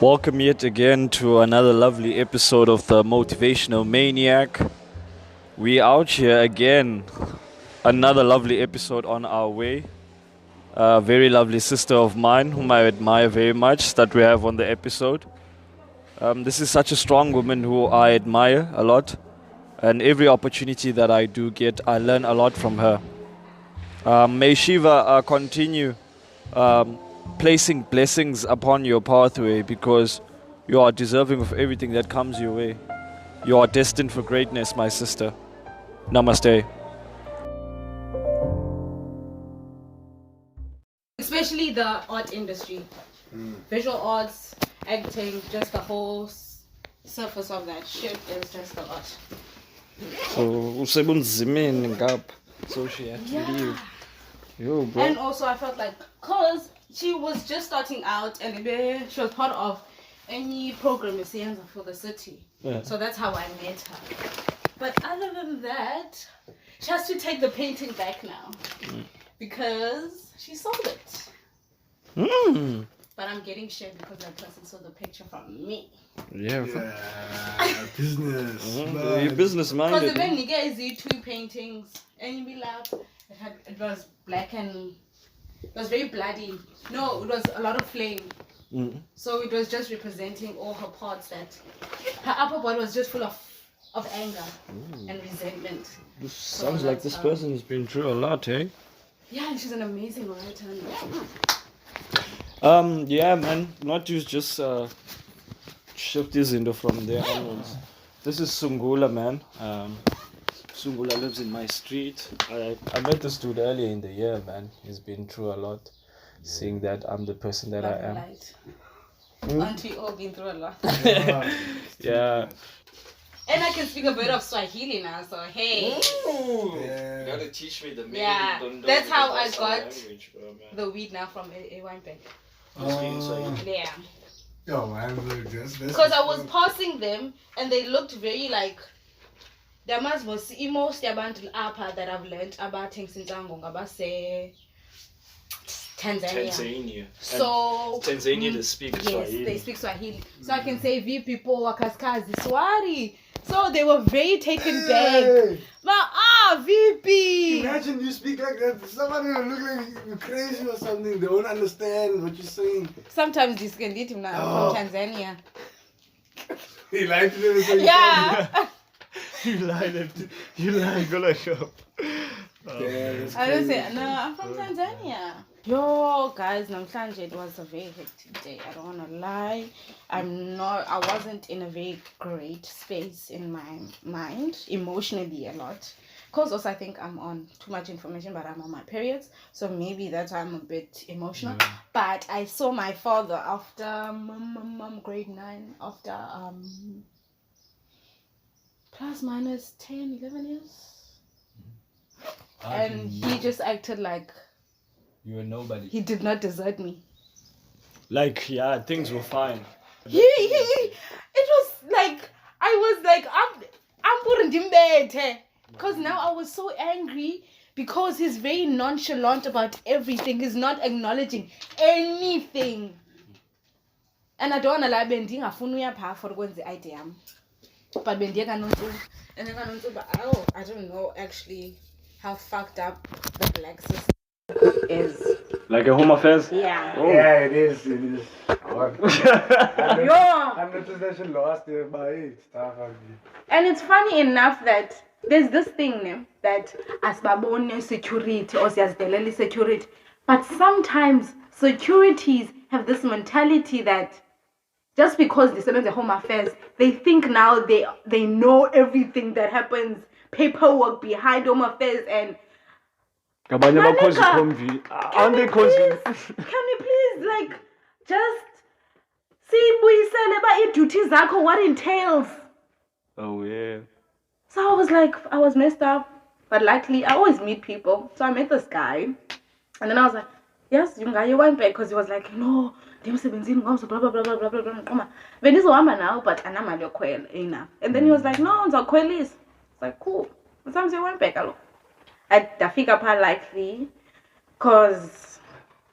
Welcome yet again to another lovely episode of the Motivational Maniac. We out here again. Another lovely episode on our way. A very lovely sister of mine whom I admire very much that we have on the episode. This is such a strong woman who I admire a lot. And every opportunity that I do get, I learn a lot from her. May Shiva continue placing blessings upon your pathway because you are deserving of everything that comes your way. You are destined for greatness, my sister. Namaste. Especially the art industry. Visual arts, acting, just the whole surface of that shit is just a lot. So, usebunzimeni ngapha. So she had to leave. Yo, bro. And also I felt like, cause she was just starting out and she was part of any program for the city. Yeah. So that's how I met her. But other than that, she has to take the painting back now. Because she sold it. But I'm getting shit because that person saw the picture from me. Yeah, Business. you're business minded. Because even Nika is the two paintings and you be like, it was black and it was very bloody. No, it was a lot of flame. So it was just representing all her parts that her upper body was just full of anger and resentment. This sounds like this person has been through a lot, eh? Yeah, and she's an amazing writer. Yeah, man. Not to just shift this into from there onwards. This is Sungula, man. Sungula lives in my street. I met this dude earlier in the year, man. He's been through a lot. Seeing that I'm the person that I am. Aren't we all been through a lot? Yeah. And I can speak a bit of Swahili now, so hey. You gotta teach me the meaning. Yeah, that's how I got the weed now from a wine bank. Yeah. Yo, man, Because I was passing them and they looked very like there must was most abantu apa that I've learned about things in Ngabase Tanzania. So Tanzania they speak Swahili. Yes, they speak Swahili. So I can say V people wakaskazi Swahili. So they were very taken back. But VP. Imagine you speak like that. Somebody will look like you're crazy or something. They won't understand what you're saying. Sometimes you can get him now from Tanzania. He lied to them. So Yeah. You lied, go shop. I don't say no, I'm from Tanzania. Yo guys, namhlanje it was a very hectic day. I don't wanna lie. I wasn't in a very great space in my mind, emotionally a lot. Cause also I think I'm on too much information, but I'm on my periods. So maybe that's why I'm a bit emotional. But I saw my father after grade 9, after plus minus 10, 11 years. And he just acted like you were nobody. He did not desert me. Like, yeah, things were fine. It was like I was like I'm because now I was so angry because he's very nonchalant about everything. He's not acknowledging anything. And I don't wanna lie, bending a funuya pa for going the idea. But bending and then I don't know actually how fucked up the black system is. Like a home affairs? Yeah. Oh. Yeah, it is. I'm not just lost there by stuff. And it's funny enough that there's this thing that asbabone security or siyazidelela security, but sometimes securities have this mentality that just because they serve the home affairs, they think now they know everything that happens, paperwork behind home affairs and can we please like just see buyisele duties zakho what entails? Oh yeah. So I was messed up, but luckily I always meet people. So I met this guy, and then I was like, yes, you went back because he was like, no, blah blah blah blah blah blah blah. When is now, but enough. And then he was like, no, it's It's like cool. Sometimes he went back. I figure part likely, cause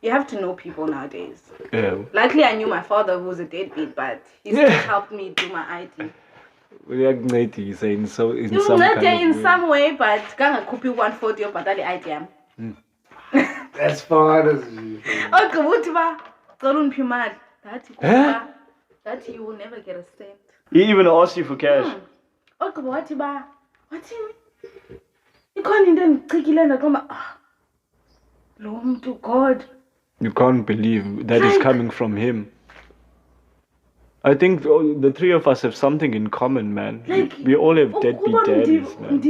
You have to know people nowadays. Yeah. Luckily, I knew my father who was a deadbeat, but he still helped me do my ID. We are in some You kind not of in way. some way, but gonna copy 140 of the ID. That's fine. Okay, what about Golden Pimad? That you will never get a cent. He even asked you for cash. Okay, what about what you can't even take it and come. Lord to God. You can't believe that is coming from him. I think the three of us have something in common, man. We all have deadbeat daddies, man.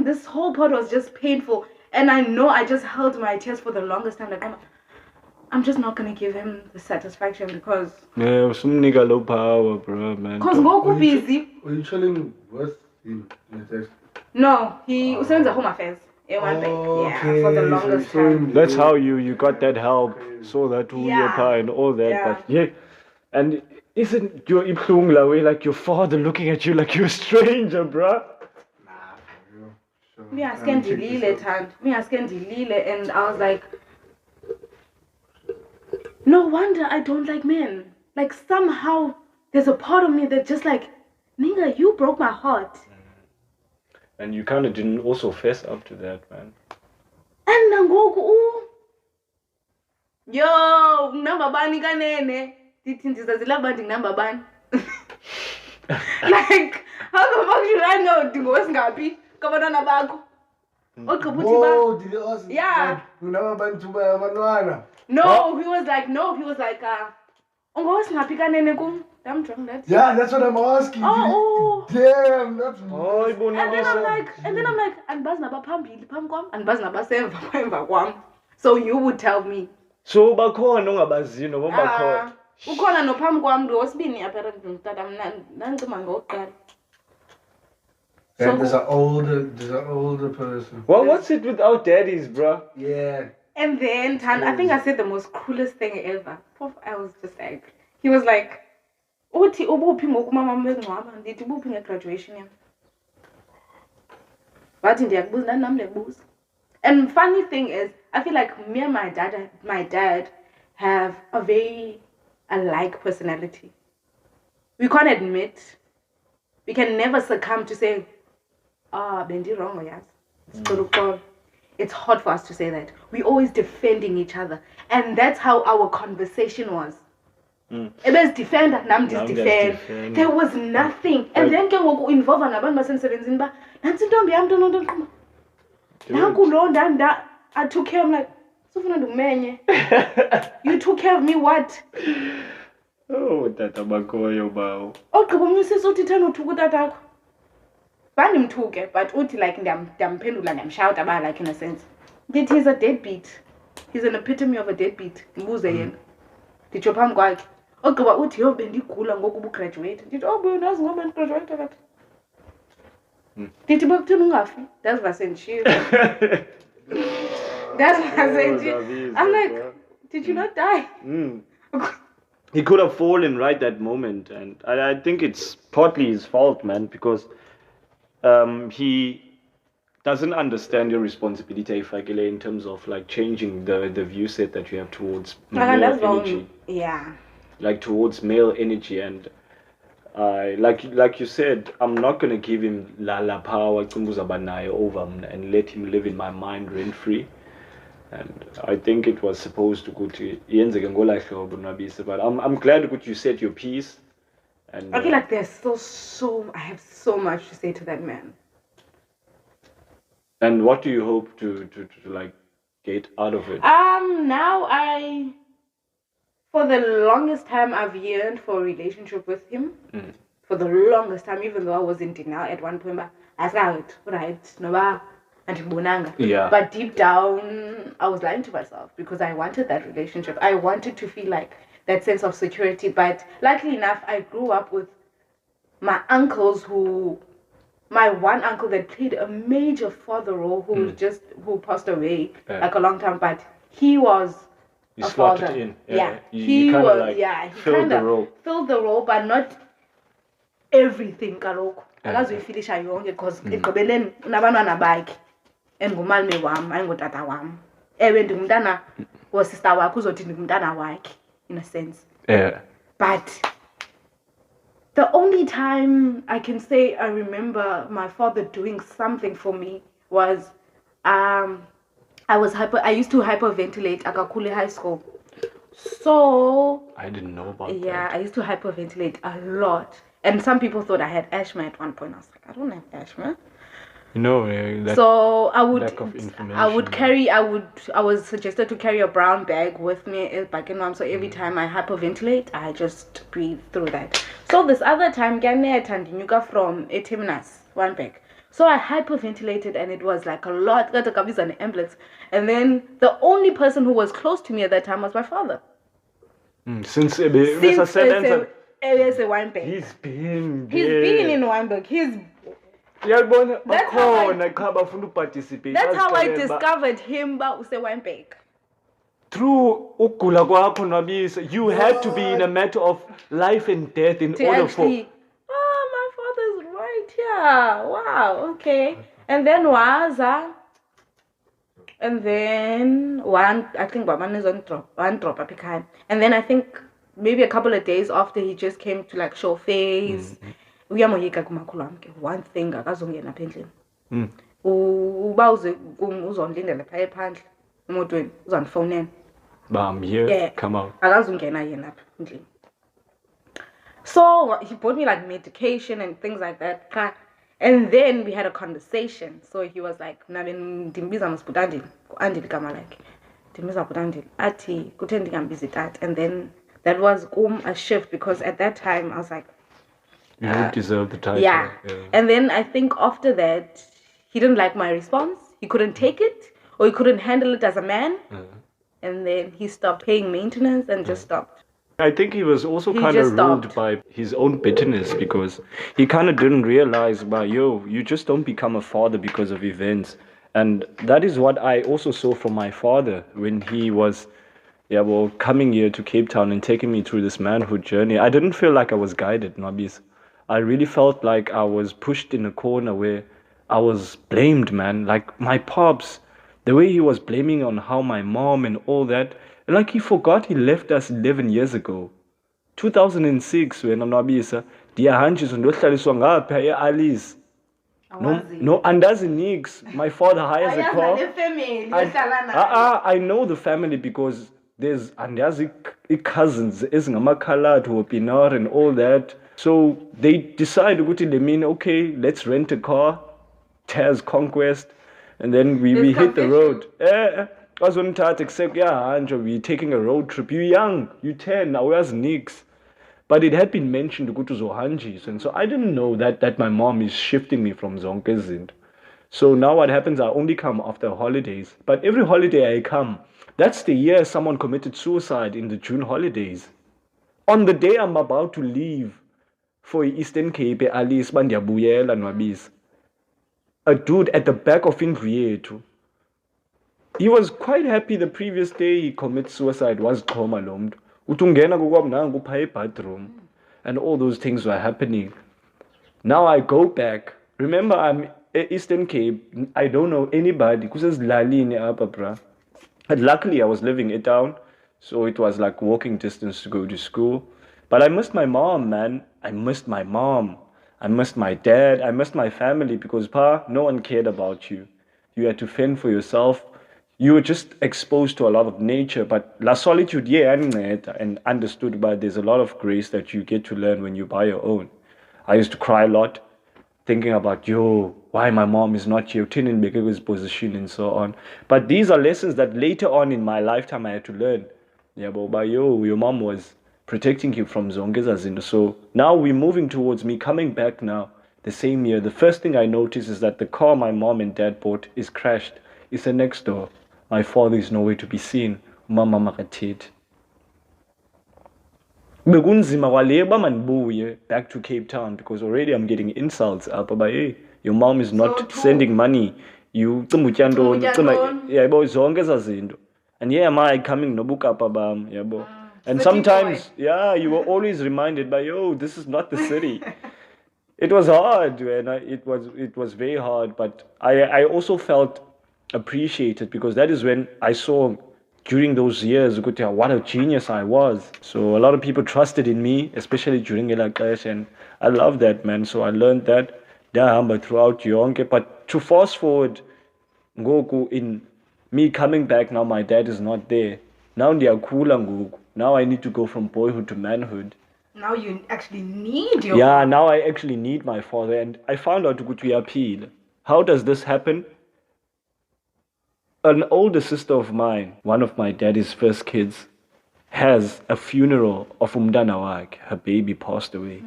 This whole part was just painful, and I know I just held my tears for the longest time. Like I'm just not gonna give him the satisfaction because some nigga low power, bro, man. Cause Goku busy. Were you chilling with him in the text? No, he sends a home affairs. For the longest time. That's how you got that help, so that and all that. But yeah, and isn't your Iplungla way like your father looking at you like you're a stranger, bruh? Me asking Delile, and I was like, no wonder I don't like men. Like somehow there's a part of me that just like, nigga, you broke my heart. And you kind of didn't also fess up to that, man. And Nangoku, yo, number bani kanene. Number ban. Like, how the fuck should I know? Dingo was ngapi. Kabana bako. Whoa, did you ask? Yeah. No, he was like, Ongo was ngapi kanene kum. Damn drunk that. Yeah, that's what I'm asking. Oh. Damn, that's. And then I'm like, and baznaba pambili pamkwam, and baznaba semva kwam. So you would tell me. So bakhona ongabazino bakhona. Ukhona no phambi kwam lo sibini apparently ngitata mina nangicima ngokuqala. There's an older person. Well, what's it with our daddies, bro? Yeah. And then I think I said the most coolest thing ever. I was just like, he was like, uthi ubuphi ngokumama mengcwaba ndithi ubuphi ngegraduation yam. But ndiyakubuza nami lebuza. And funny thing is, I feel like me and my dad have a very alike personality. We can't admit, we can never succumb to say, bendi wrong, yes. It's hard for us to say that. We're always defending each other. And that's how our conversation was. Ebes defender, nam defend. There was nothing. And then ke ngoku involve nabantu basemsebenzini ba nansi intombi yam nto nquma. Nanku lo ndanda I took care. I'm like, sufuna ndumenye. You took care of me what? Oh, tata bakoyo bawo. Ogqiba umnyusisa uthi thana uthuka utatakho. Bandimthuke, but uthi like ndiyamphendula ndiyamshouta ba like in a sense. Ndithi he's a deadbeat. He's an epitome of a deadbeat. Mbuze yena. Nditsho phambi kwakhe. Ogqiba uthi yo bendigula ngoku ubugraduate. Ndithi bendazi ngoba bendigraduate kathi. Ndithi bekuthini ungafi? Ndaziva sendishilo. I'm like, did you not die? He could have fallen right that moment, and I think it's partly his fault, man, because he doesn't understand your responsibility, Fagile, in terms of like changing the view set that you have towards male energy. Yeah. Like towards male energy, and like you said, I'm not gonna give him la power over and let him live in my mind rent free. And I think it was supposed to go to Nwabisa, but I'm glad that you said your piece. And I feel like there's I have so much to say to that man. And what do you hope to like get out of it? Now for the longest time I've yearned for a relationship with him. For the longest time, even though I was in denial at one point, but I said, right, yeah. But deep down, I was lying to myself because I wanted that relationship. I wanted to feel like that sense of security. But luckily enough, I grew up with my uncles my one uncle that played a major father role who passed away like a long time, but he was a father. In. Yeah. He was like he filled the role. Filled the role, but not everything, Kaloko. akazoyifilisha yonke because ekugqibeleni unabantwana bakhe engumalume wam ayingutata wam. Ewe ndingumntana wosister wakhe uzothi ndingumntana wakhe in a sense. Yeah. But the only time I can say I remember my father doing something for me was I used to hyperventilate Akakule High School. So I didn't know about that. Yeah, I used to hyperventilate a lot. And some people thought I had asthma at one point. I was like, I don't have asthma. So I would lack of information, I was suggested to carry a brown bag with me back in mom. So every time I hyperventilate, I just breathe through that. So this other time, Tandinuka from a Terminus, one bag. So I hyperventilated and it was like a lot. Got an ambulance. And then the only person who was close to me at that time was my father. Since a Weinberg. He's been in Weinberg. That's how I discovered him, Weinberg. Through ukula kwakho Nwabisa, you had to be in a matter of life and death in order for. Oh, my father's right here. Wow. Okay. And then Waza. And then I think one drop up. And then I think maybe a couple of days after he just came to like show face. One thing akazongena apha endlini. Uba uzondindela phaya ephandle emotweni uzandifonela. I'm here. Yeah. Come out. Akazongena yena apha endlini. So he bought me like medication and things like that. And then we had a conversation. So he was like, ndimbiza masibutandile. Andile igama lakhe. Ndimbiza butandile. Athi kuthe ndingambizi tata. And then that was a shift because at that time I was like, you don't deserve the title. Yeah. And then I think after that, he didn't like my response. He couldn't take it or he couldn't handle it as a man. And then he stopped paying maintenance and just stopped. I think he was also kind of ruled by his own bitterness because he kind of didn't realize, you just don't become a father because of events. And that is what I also saw from my father when he was coming here to Cape Town and taking me through this manhood journey. I didn't feel like I was guided, Nwabisa. I really felt like I was pushed in a corner where I was blamed, man. Like my pops, the way he was blaming on how my mom and all that, like he forgot he left us 11 years ago. 2006 when Nwabisa, ndiyahanjiswa ndohlaliswa ngapha e-Alice. No, andazi nix. My father hires a car. I know the family because there's andazi cousins ezingamakhaladi or Pinar and all that. So they decided, okay, let's rent a car, Taz Conquest, and then we hit the road. We're taking a road trip. You're young, you're 10, now where's Nix? But it had been mentioned to go to Zohanjis, and so I didn't know that my mom is shifting me from Zonkezind. So now what happens, I only come after holidays. But every holiday I come, that's the year someone committed suicide in the June holidays. On the day I'm about to leave for Eastern Cape, Alice Bandiyabuyela Nwabisa, a dude at the back of Indru. He was quite happy the previous day he commits suicide was Komalomed. Utungena kukwamnanga upha bathroom. And all those things were happening. Now I go back. Remember, I'm Eastern Cape. I don't know anybody. But luckily I was living it down. So it was like walking distance to go to school. But I missed my mom, man. I missed my mom. I missed my dad. I missed my family because, no one cared about you. You had to fend for yourself. You were just exposed to a lot of nature. But la solitude, and understood, but there's a lot of grace that you get to learn when you're by your own. I used to cry a lot, thinking about, why my mom is not here, in Beke's position and so on. But these are lessons that later on in my lifetime I had to learn. Your mom was protecting you from Zongezazinda. So now we're moving towards me coming back now the same year. The first thing I notice is that the car my mom and dad bought is crashed. It's a next door. My father is nowhere to be seen. Mama makathit. Bekunzima kwaleba manibuye back to Cape Town because already I'm getting insults up about, hey, your mom is not sending money. You zonke zazinto. And am I coming nobukapa bam, and sometimes, you were always reminded by, this is not the city. It was hard, man. It was very hard, but I also felt appreciated because that is when I saw during those years what a genius I was. So a lot of people trusted in me, especially during Elakash, and I love that, man. So I learned that but throughout yonke. But to fast forward, Ngoku in me coming back now, my dad is not there. Now ndiyakhula ngoku. Now I need to go from boyhood to manhood. Now you actually need your Yeah, now I actually need my father, and I found out ukuthi uyaphila. How does this happen? An older sister of mine, one of my daddy's first kids, has a funeral of umntana wakhe. Her baby passed away.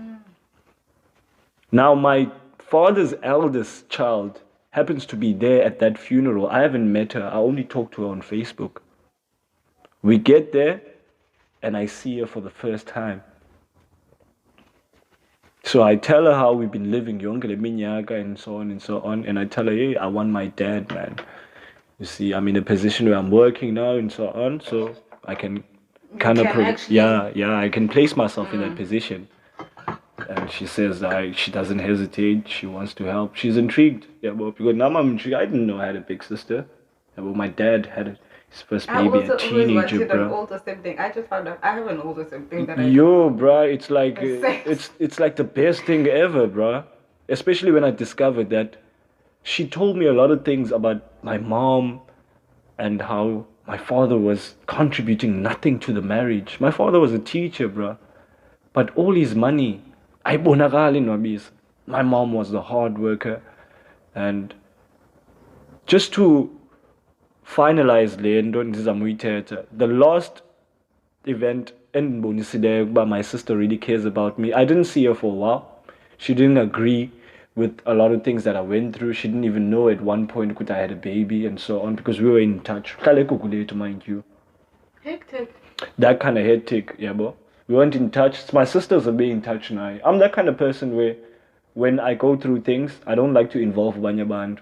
Now my father's eldest child happens to be there at that funeral. I haven't met her. I only talked to her on Facebook. We get there, and I see her for the first time. So I tell her how we've been living yonke le minyaka and so on and so on. And I tell her, hey, I want my dad, man. You see, I'm in a position where I'm working now and so on. So I can kind of, I can place myself in that position. And she says she doesn't hesitate. She wants to help. She's intrigued. Yeah, but because now I'm intrigued. I didn't know I had a big sister. Yeah, but my dad had his first baby, a teenager, bro. An older sibling. I just found out I have an older sibling that bro, it's like it's like the best thing ever, bro. Especially when I discovered that she told me a lot of things about my mom and how my father was contributing nothing to the marriage. My father was a teacher, bro, but all his money, ayibonakala in Nwabisa. My mom was the hard worker, and just to finalize le nto ndizamuyithetha, the last event endibonisileyo ukuba my sister really cares about me, I didn't see her for a while. She didn't agree with a lot of things that I went through. She didn't even know at one point that I had a baby and so on, because we were in touch. To mind you. hectic. That kind of hectic, yeah, bro. We weren't in touch. My sisters are being in touch now. I'm that kind of person where when I go through things, I don't like to involve Banyaband.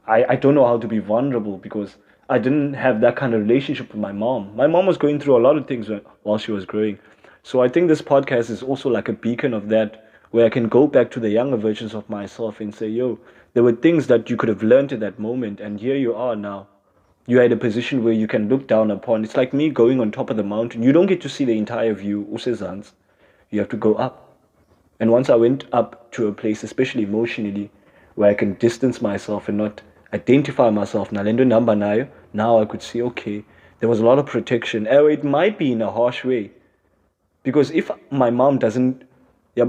I don't know how to be vulnerable because I didn't have that kind of relationship with my mom. My mom was going through a lot of things while she was growing. So I think this podcast is also like a beacon of that, where I can go back to the younger versions of myself and say, yo, there were things that you could have learned at that moment, and here you are now. You're at a position where you can look down upon. It's like me going on top of the mountain. You don't get to see the entire view, usezantsi. You have to go up. And once I went up to a place, especially emotionally, where I can distance myself and not identify myself, now I could see, okay, there was a lot of protection. It might be in a harsh way. Because if my mom doesn't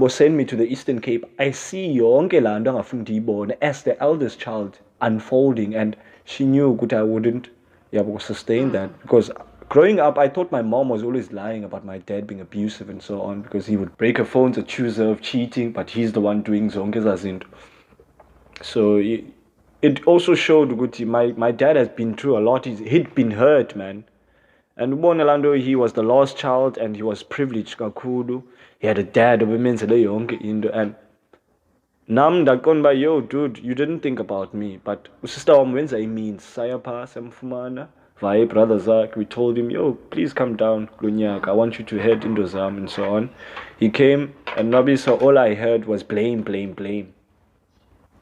send me to the Eastern Cape, I see yonke laa nto angafuni ndiyibone as the eldest child unfolding, and she knew that I wouldn't sustain that. Because growing up, I thought my mom was always lying about my dad being abusive and so on, because he would break her phones, accuse her of cheating, but he's the one doing zonke zazinto. So it also showed Guti, my dad has been through a lot. He'd been hurt, man. And Bonelando, he was the last child, and he was privileged kakhulu. He had a dad obemenzele yonke into, and nam ndaqonda, yo dude, you didn't think about me, but usister wam wenza imeans saya pha samfumana via brother zakhe. We told him, yo, please come down kulo, I want you to head into Zam and so on. He came, and Nwabisa, all I heard was blame.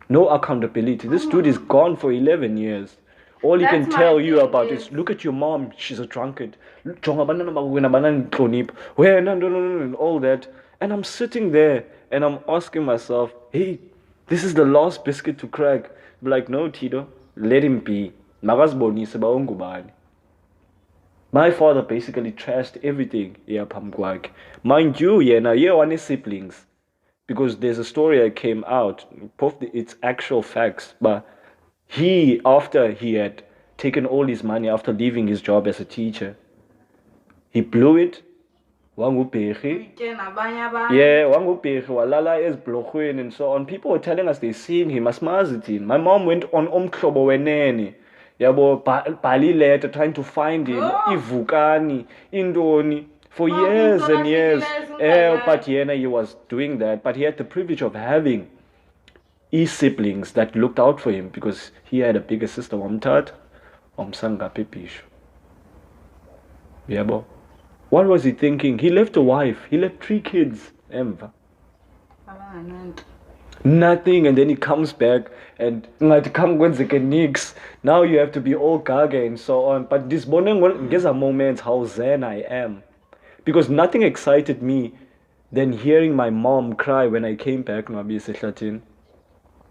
No accountability. This dude is gone for 11 years. All he can tell you about is, look at your mom, she's a drunkard. And all that. And I'm sitting there and I'm asking myself, hey, this is the last biscuit to crack. Be like, no, Tito, let him be. My father basically trashed everything. Mind you, one is siblings. Because there's a story that came out, it's actual facts, but after he had taken all his money after leaving his job as a teacher, he blew it. Walala ezblogweni and so on. People were telling us they're seeing him as Mazitin. My mom went on Mxobo wenene. Bali letter trying to find him. Ivukani, Indoni. For years and years. But he was doing that. But he had the privilege of having siblings that looked out for him, because he had a bigger sister, Wamtat, Omsanga Pepishu. Yabo. What was he thinking? He left a wife. He left 3 kids. Nothing, and then he comes back and come nix. Now you have to be all gaga and so on. But this morning there's a moment how zen I am. Because nothing excited me than hearing my mom cry when I came back, Nwabisa.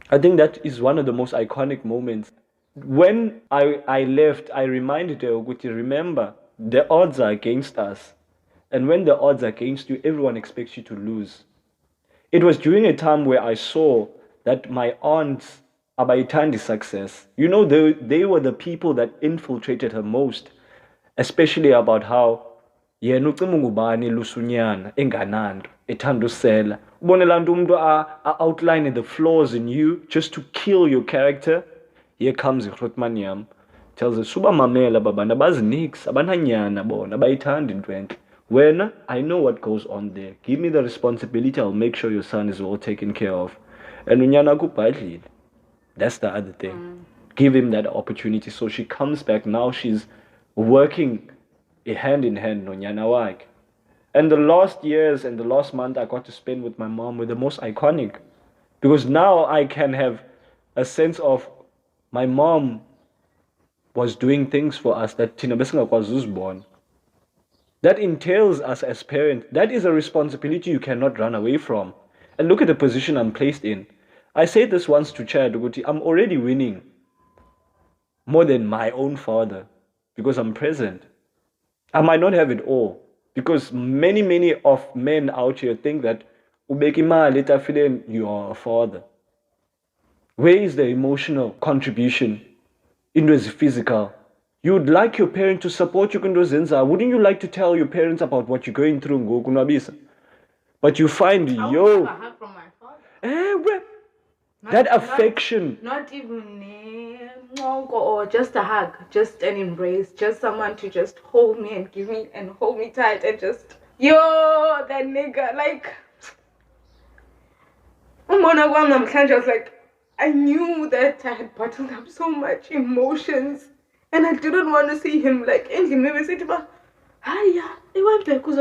I think that is one of the most iconic moments. When I left, I reminded her, Guti, remember, the odds are against us. And when the odds are against you, everyone expects you to lose. It was during a time where I saw that my aunts abayithandi success. You know, they were the people that infiltrated her most, especially about how yena ucima ngubani lusunyana engananto ethanda usela ubone laa nto umntu outline the flaws in you just to kill your character. Here comes igrotman yam tells us suba mamela babantu abazinix abananyana bona abayithandi into entle. When I know what goes on there, give me the responsibility, I'll make sure your son is well taken care of. And unyana kubhadlile. That's the other thing. Give him that opportunity. So she comes back. Now she's working hand in hand nonyana wakhe. And the last years and the last month I got to spend with my mom were the most iconic. Because now I can have a sense of my mom was doing things for us that thina besingakwazi uzibona. That entails us as parents. That is a responsibility you cannot run away from. And look at the position I'm placed in. I said this once to Chad, I'm already winning more than my own father because I'm present. I might not have it all because many of men out here think that you are a father. Where is the emotional contribution? It was physical. You would like your parent to support you kunto zenza. Wouldn't you like to tell your parents about what you're going through ngoku Nwabisa? But you find I would never hug from my father. That affection. Not even or just a hug, just an embrace, just someone to just hold me and give me and hold me tight and just that nigga like. I was like, I knew that I had bottled up so much emotions. And I didn't want to see him like anything. Maybe say to me, "Hiya, I went back because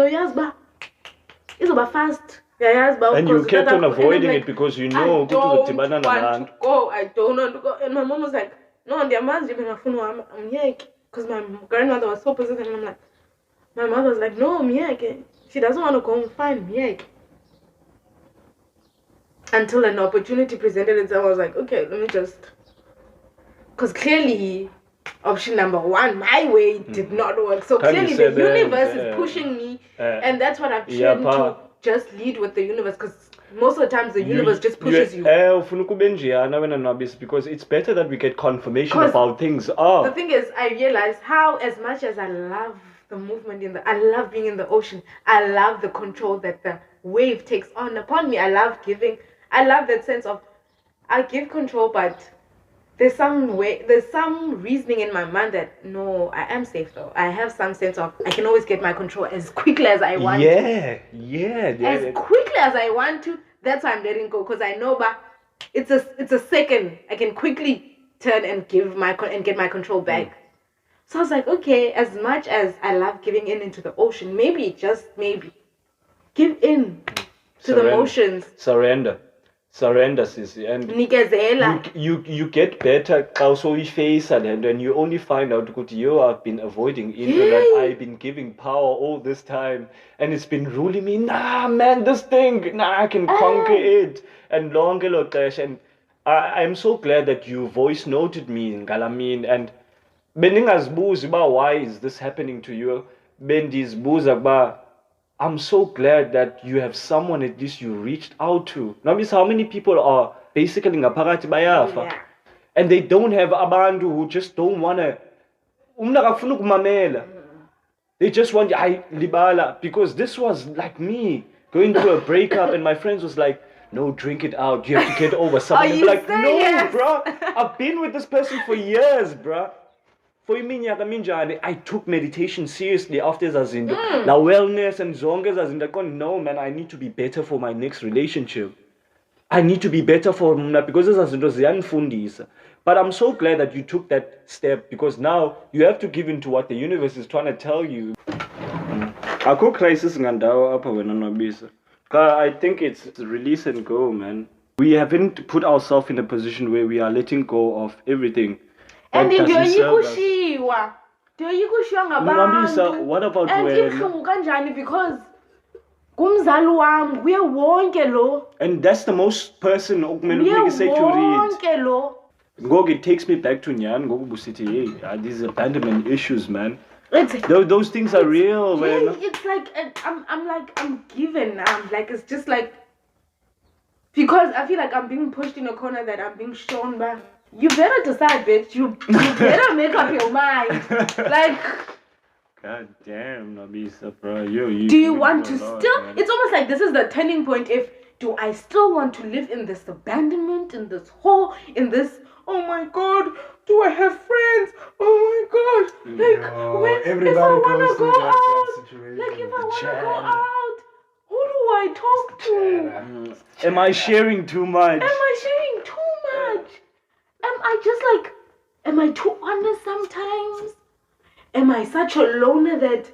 it's about fast." And you kept on avoiding it because you know I don't want to go. I don't want to go. And my mom was like, "No, their man's I'm here." Because my grandmother was so persistent. And I'm like, my mother was like, "No, I'm here." She doesn't want to go and find me. Until an opportunity presented itself, I was like, okay, let me just. Because clearly, option number one, my way did not work. So clearly the universe is pushing me. And that's what I've trained to just lead with the universe. Because most of the times the universe just pushes you. Because it's better that we get confirmation about things. The thing is, I realize how as much as I love the movement I love being in the ocean. I love the control that the wave takes on upon me. I love that sense of, I give control, but there's some reasoning in my mind that no, I am safe though. I have some sense of I can always get my control as quickly as I want to. As quickly as I want to. That's why I'm letting go, because I know, but it's a second. I can quickly turn and get my control back. So I was like, okay, as much as I love giving into the ocean, maybe just maybe give in to the emotions. Surrender, sissy, and you get better also face and you only find out that I've been avoiding that I've been giving power all this time and it's been ruling me. Nah, man, this thing, I can conquer it. And and I'm so glad that you voice noted me in Galamin and beningazbuza why is this happening to you? Bendizbuza I'm so glad that you have someone at least you reached out to. Notice how many people are basically ngaphakathi bayafa. And they don't have abantu who just don't want to. Akafuna ukumamela. They just want libala because this was like me going through a breakup and my friends was like, no, drink it out. You have to get over something. Like, no, yes? Bro. I've been with this person for years, bro. I took meditation seriously after Zazinda. Now wellness and zonke Zazinda. No, man, I need to be better for my next relationship. I need to be better for because Zazinda ziyanifundisa. But I'm so glad that you took that step because now you have to give in to what the universe is trying to tell you. Akho crisis ngandawo apha wena Nwabisa. I think it's release and go, man. We haven't put ourselves in a position where we are letting go of everything. And that doesn't serve us. ndiyoyikushiwa Nwabisa, ngabantu. what about And when? ibuhlungu kanjani because kumzali wami kuye wonke lo. And that's the most person okumele Kuye ukunike security. wonke lo. Ngoku it takes me back to Nyan. Ngoku busithi, hey, these abandonment issues, man. It's Those things are real, man. yeah, it's like I'm given. It's just like because I feel like I'm being pushed in a corner that I'm being shown by. You better decide, bitch. You better make up your mind. Like, God damn, Nwabisa, bro. You do you want to lot, still? man. It's almost like this is the turning point. Do I still want to live in this abandonment, in this hole, in this? Oh my God, do I have friends? Oh my God, like No, if I everybody wanna goes go through that out, situation. like if I The wanna go chat. out, who do I talk to? Am I sharing too much? Am I sharing too much? Am I just like, am I too honest sometimes? Am I such a loner that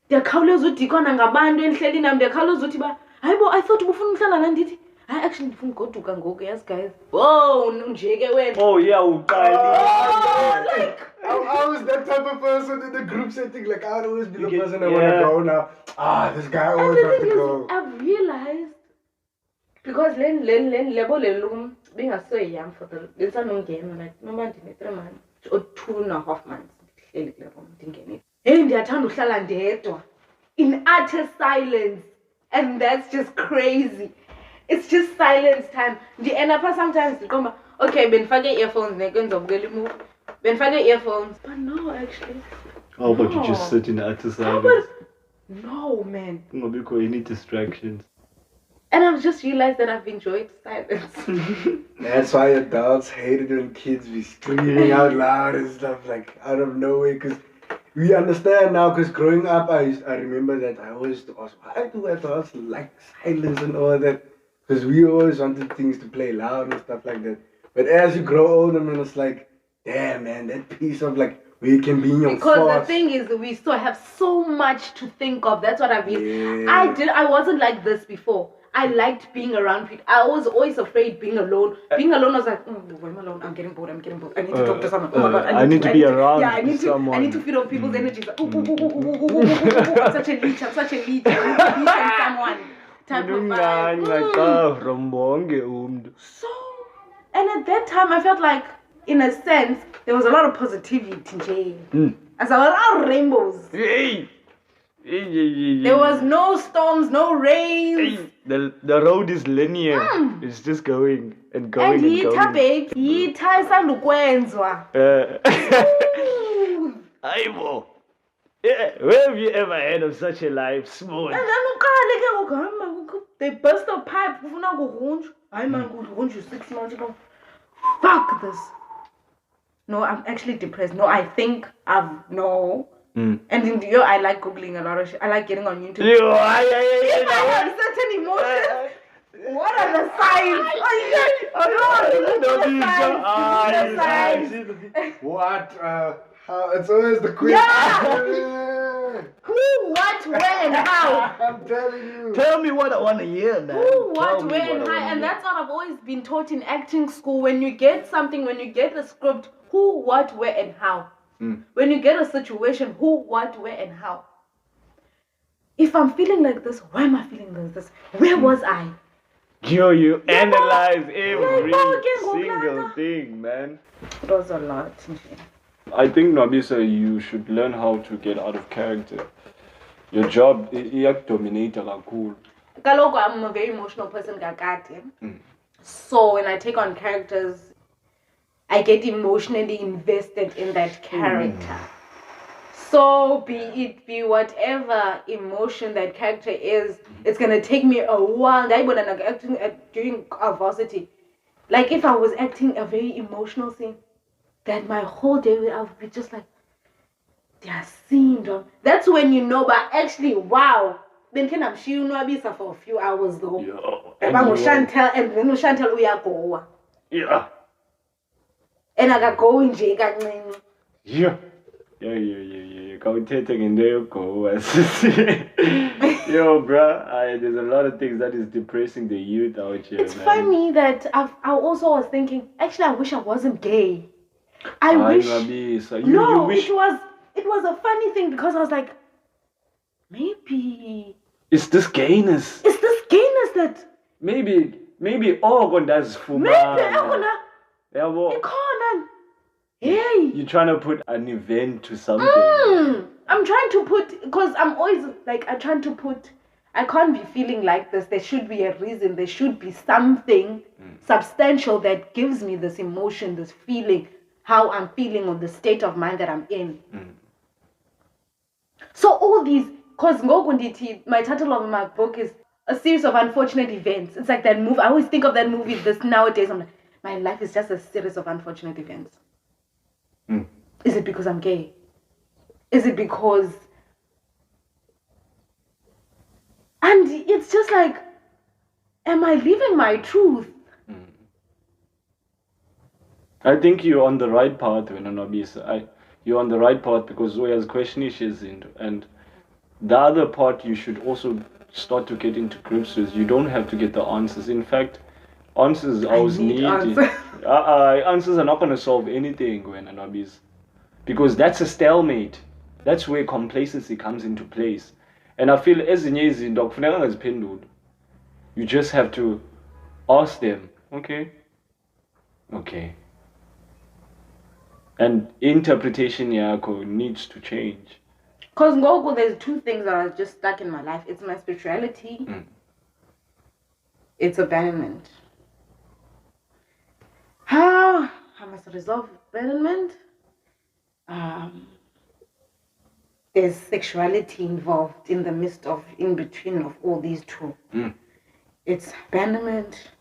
ndiyakhawuleza udikwana ngabantu endihleli nam ndiyakhawuleza uthi ba hayi bo I thought ubufuna ukuhlala nandithi I actually ndifuna ugoduka ngoku yes guys oh njeke wena Oh yeah, like I was that type of person in the group setting. Like, I'd always be the get- person I want to yeah. go now. This guy and always the wants thing to is go. I've realized because lebo lelum being so young for the lisanongena like noma ndine 3 months or 2.5 months ndihleli kule room ndingene hey ndiyathanda uhlala ndedwa in utter silence and that's just crazy. It's just silence time. And apart sometimes ndiqomba okay benifake earphones nekwenza ubukela imovie benifake earphones but no actually How about you No. just sit in utter How silence? about no man. Because any distractions. And I've just realized that I've enjoyed silence. That's why adults hate it when kids be screaming out loud and stuff like out of nowhere. Because we understand now. Because growing up, I remember that I always used to ask, why do adults like silence and all that? Because we always wanted things to play loud and stuff like that. But as you grow older, man, it's like, damn, man, that piece of like where you can be in your Because the thoughts. thing is, we still have so much to think of. That's what I mean. Yeah. I wasn't like this before. I liked being around people. I was always afraid being alone. Being alone was like, I'm alone. I'm getting bored. I need to talk to someone. Oh my God. I need to be around Yeah, I need someone. I need to feed off people's energies. I'm such a leech. I'm such a leech. I need to be on someone. Type of vibe. So, and at that time, I felt like, in a sense, there was a lot of positivity. As a lot of rainbows. There was no storms, no rains. The road is linear. It's just going and going And and yitha going. babe, yitha isandukwenzwa. Aibo. Yeah, where have you ever heard of such a life? Smooth. And then uqale ke ngoku, hayi man, they burst a pipe kufuna kugrunjwa. Hayi man, kugrunjwa 6 months ago. Fuck this. No, I'm actually depressed. No, I think no. And I like googling a lot of shit. I like getting on YouTube. If I have certain emotions, what are the signs? What? How? It's always the question. Yeah. Who, what, where, and how? I'm telling you. Tell me what I want to hear, man. Who, Tell what, me where, what and I how? wanna And hear. that's what I've always been taught in acting school. When you get something, when you get a script, who, what, where, and how. When you get a situation, who, what, where, and how. If I'm feeling like this, why am I feeling like this? Where was I? You analyze every Yeah, single thing, man. It was a lot. I think, Nwabisa, you should learn how to get out of character. Your job, dominate kakhulu. Kaloku, I'm a very emotional person, kakade. So when I take on characters, I get emotionally invested in that character. So be whatever emotion that character is, it's gonna take me a while. When I'm acting during varsity, like if I was acting a very emotional scene, that my whole day I would be just like, they are seeing them. That's when you know, but actually, wow. Then can I'm Nwabisa for a few hours though. Yeah. And then Chantel uyagoa. Yeah. And I got going nje kancinci. Yeah. Kawuthethe ngento yogowa sisi. Yo, bruh, there's a lot of things that is depressing the youth out here, It's man. funny that I also was thinking, actually, I wish I wasn't gay. I wish. Nwabisa, No, you wish it was a funny thing because I was like, maybe it's this gayness. it's this gayness that Maybe all does for maybe I wanna Yeah, well, icona. Hey. you're trying to put an event to something. I'm trying to put, because I'm always like, I'm trying to put, I can't be feeling like this. There should be a reason. There should be something substantial that gives me this emotion, this feeling, how I'm feeling, or the state of mind that I'm in. So all these, because my title of my book is A Series of Unfortunate Events. It's like that movie. I always think of that movie this nowadays. I'm like, my life is just a series of unfortunate events. Is it because I'm gay? Is it because... And it's just like, am I living my truth? I think you're on the right path, Nwabisa. You're on the right path because we has question issues and the other part you should also start to get into grips with. You don't have to get the answers. In fact, answers are always need needed. answers. Answers are not going to solve anything, Nwabisa, because that's a stalemate. That's where complacency comes into place. And I feel you just have to ask them, okay. And interpretation yako needs to change. Because Ngogo, there's two things that are just stuck in my life. It's my spirituality. It's abandonment. How I must resolve abandonment? There's sexuality involved in the midst of, in between of all these two. It's abandonment.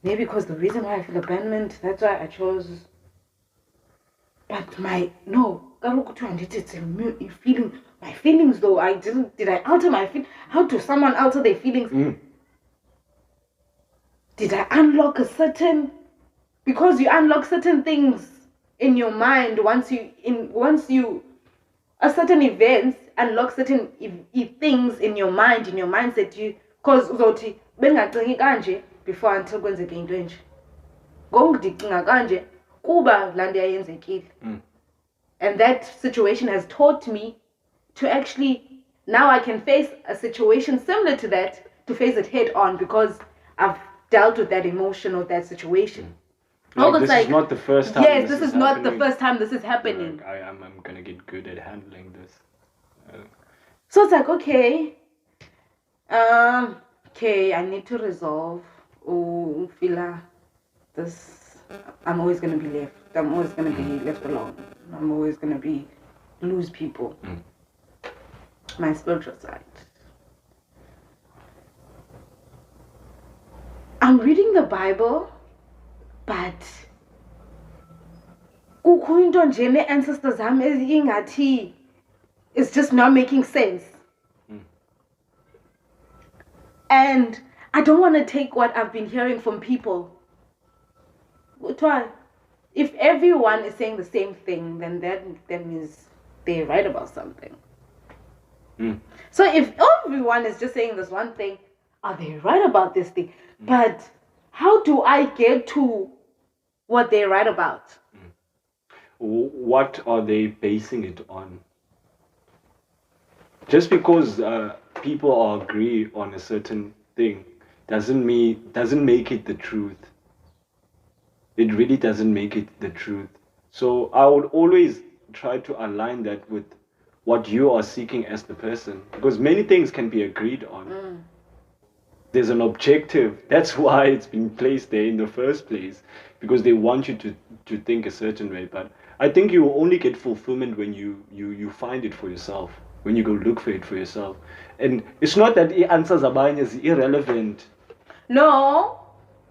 Maybe because the reason why I feel abandonment, that's why I chose. But it's a feeling. My feelings though, did I alter my feelings? How do someone alter their feelings? Did I unlock because you unlock certain things in your mind a certain events unlock certain things in your mind, in your mindset, because uzothi bengacingi kanje before until kwenzeke into enje. Ngokudicinga kanje kuba laa nto yayenzekile. And that situation has taught me to actually, now I can face a situation similar to that, to face it head on, because I've dealt with that emotion or that situation. This is not the first time. Yes, this is not the first time this is happening. Like, I'm gonna get good at handling this. So it's like, okay, I need to resolve. Oh, feel this. I'm always gonna be left. I'm always gonna be left alone. I'm always gonna lose people. My spiritual side. I'm reading the Bible, but kukho into nje ne-ancestors zam ingathi it's just not making sense. And I don't want to take what I've been hearing from people. If everyone is saying the same thing, then that means they're right about something. So if everyone is just saying this one thing, are they right about this thing? But how do I get to what they're right about? What are they basing it on? Just because people agree on a certain thing doesn't make it the truth. It really doesn't make it the truth. So I would always try to align that with what you are seeking as the person, because many things can be agreed on. There's an objective. That's why it's been placed there in the first place, because they want you to think a certain way. But I think you will only get fulfillment when you find it for yourself, when you go look for it for yourself. And it's not that the answers are is irrelevant. No,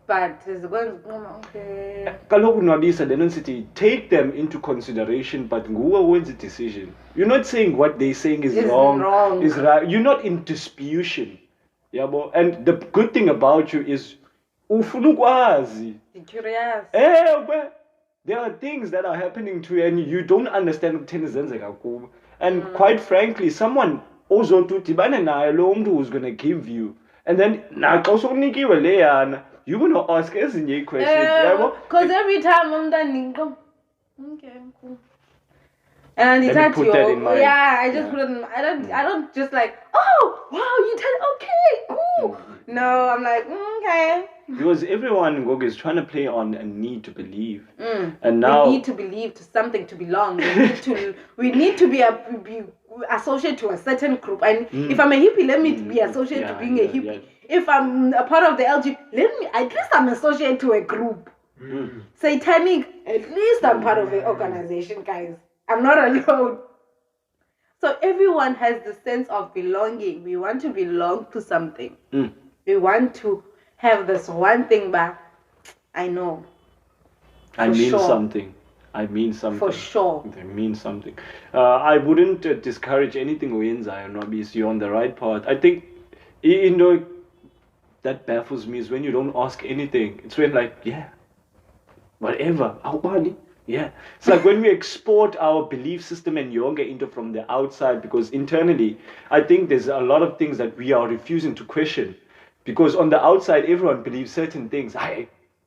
but it's going okay. Kaloku Nwabisa, they don't say take them into consideration, but who wins the decision? You're not saying what they're saying is wrong. Is right. You're not in disputation. Yeah, and the good thing about you is ufuna ukwazi. Curious. There are things that are happening to you and you don't understand what is happening. And quite frankly, someone uzotudibana naye lo muntu who's going to give you. And then naxa usunikiwe leyana, you're going to ask ezinye questions. Because every time I'm done, okay, cool. And it's Let me put that in mind. yeah, I just put it in, I don't just like, oh, wow, you tell, okay, cool. No, I'm like, okay. Because everyone is trying to play on a need to believe. And now we need to believe to something to belong. We need to be associated to a certain group. And if I'm a hippie, let me be associated to being a hippie. Yeah. If I'm a part of the LGBT, at least I'm associated to a group. Satanic, at least I'm part of an organization, guys. I'm not alone. So everyone has the sense of belonging. We want to belong to something. We want to have this one thing back. I know. I mean something. I mean something. For sure. They mean something. I wouldn't discourage anything Nwabisa, Nwabisa. You're on the right path. I think, that baffles me is when you don't ask anything. It's when whatever. Yeah. It's like when we export our belief system and yoga into from the outside, because internally, I think there's a lot of things that we are refusing to question. Because on the outside, everyone believes certain things.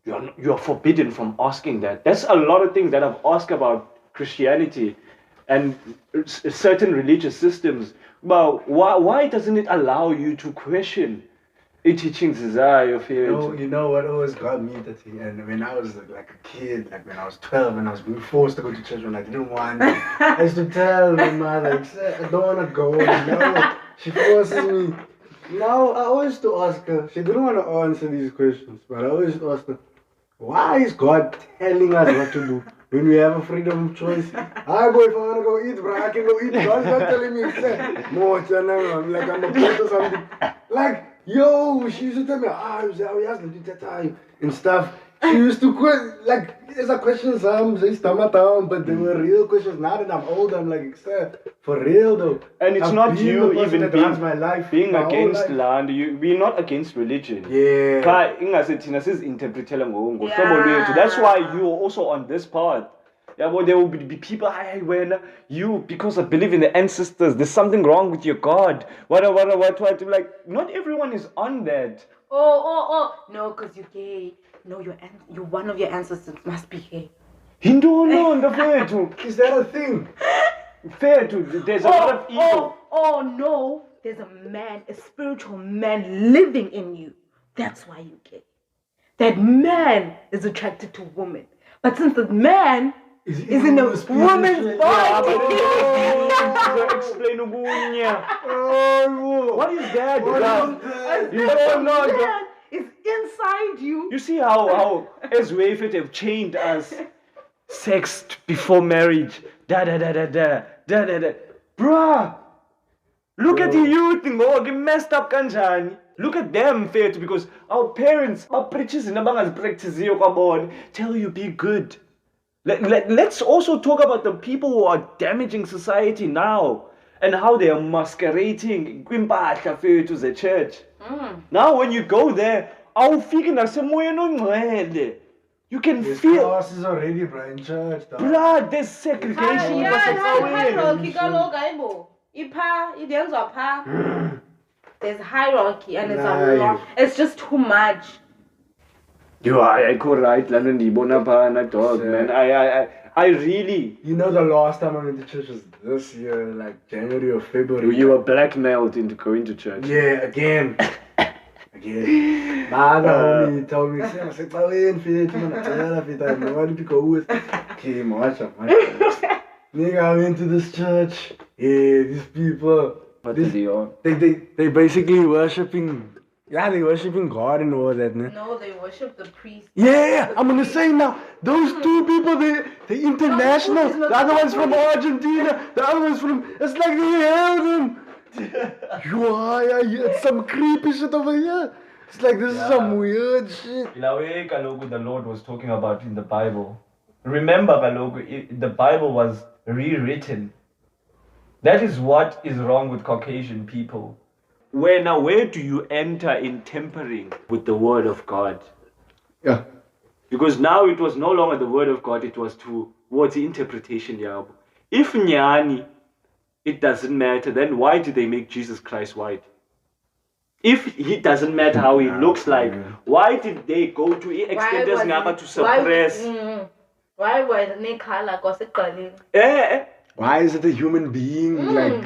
You're forbidden from asking that. That's a lot of things that I've asked about Christianity and certain religious systems. But why doesn't it allow you to question it teachings? You know what always got me that thing? And when I was like a kid, like when I was 12 and I was being forced to go to church when I didn't want to, I used to tell my mother, I don't want to go. No, she forces me. Now I always to ask her, she didn't want to answer these questions, but I always asked her, why is God telling us what to do when we have a freedom of choice? I go, if I want to go eat, bro, I can go eat. God's not telling me, I'm like, I'm a kid or something. Like, yo, she used to tell me, we asked that time and stuff. She used to there's a question some say stomach down, but they were real questions. Now that I'm older, I'm like, sir, for real though. And it's not you even being against land. We're not against religion. Yeah. That's why you're also on this path. Yeah, well, there will be people, because I believe in the ancestors, there's something wrong with your God. What, like, not everyone is on that. No, because you're gay. No, one of your ancestors must be gay. Hindu, no, Is that a thing? Fair to, there's a lot of evil. No, there's a spiritual man living in you. That's why you're gay. That man is attracted to women. But since the man is in a woman's body. What is that? You don't know. It's inside you. You see how as Wayfit have chained us, sex before marriage, da. Bruh, look at the youth, get messed up kanjani. Look at them, Faith, because our parents, our preachers in Abanga's practice, tell you be good. Let's also talk about the people who are damaging society now and how they are masquerading to the church. Now when you go there, you can there's feel classes already, bro, in church. Blood, there's segregation. There's hierarchy and it's a lot. It's just too much. I could write London dog, man. I really. You know, the last time I went to church was this year, like January or February. You were blackmailed into going to church. Yeah, again. My other homie told me, I said, Nigga, I went to this church. Yeah, these people. What are they on? They basically worshipping. Yeah, they worshipping God and all that, man. No, they worship the priest. Yeah, I'm gonna say now, those two people, they international. The other one's from Argentina. The other one's from. It's like they held them. It's some creepy shit over here. It's like this is some weird shit. The Lord was talking about in the Bible. Remember, the Bible was rewritten. That is what is wrong with Caucasian people. Where do you enter in tampering with the word of God? Yeah. Because now it was no longer the word of God, it was towards the interpretation. If Nyani it doesn't matter, then why did they make Jesus Christ white? If he doesn't matter how he looks like, why did they go to extenders ngaba to suppress? Why was the color Why is it a human being? Like,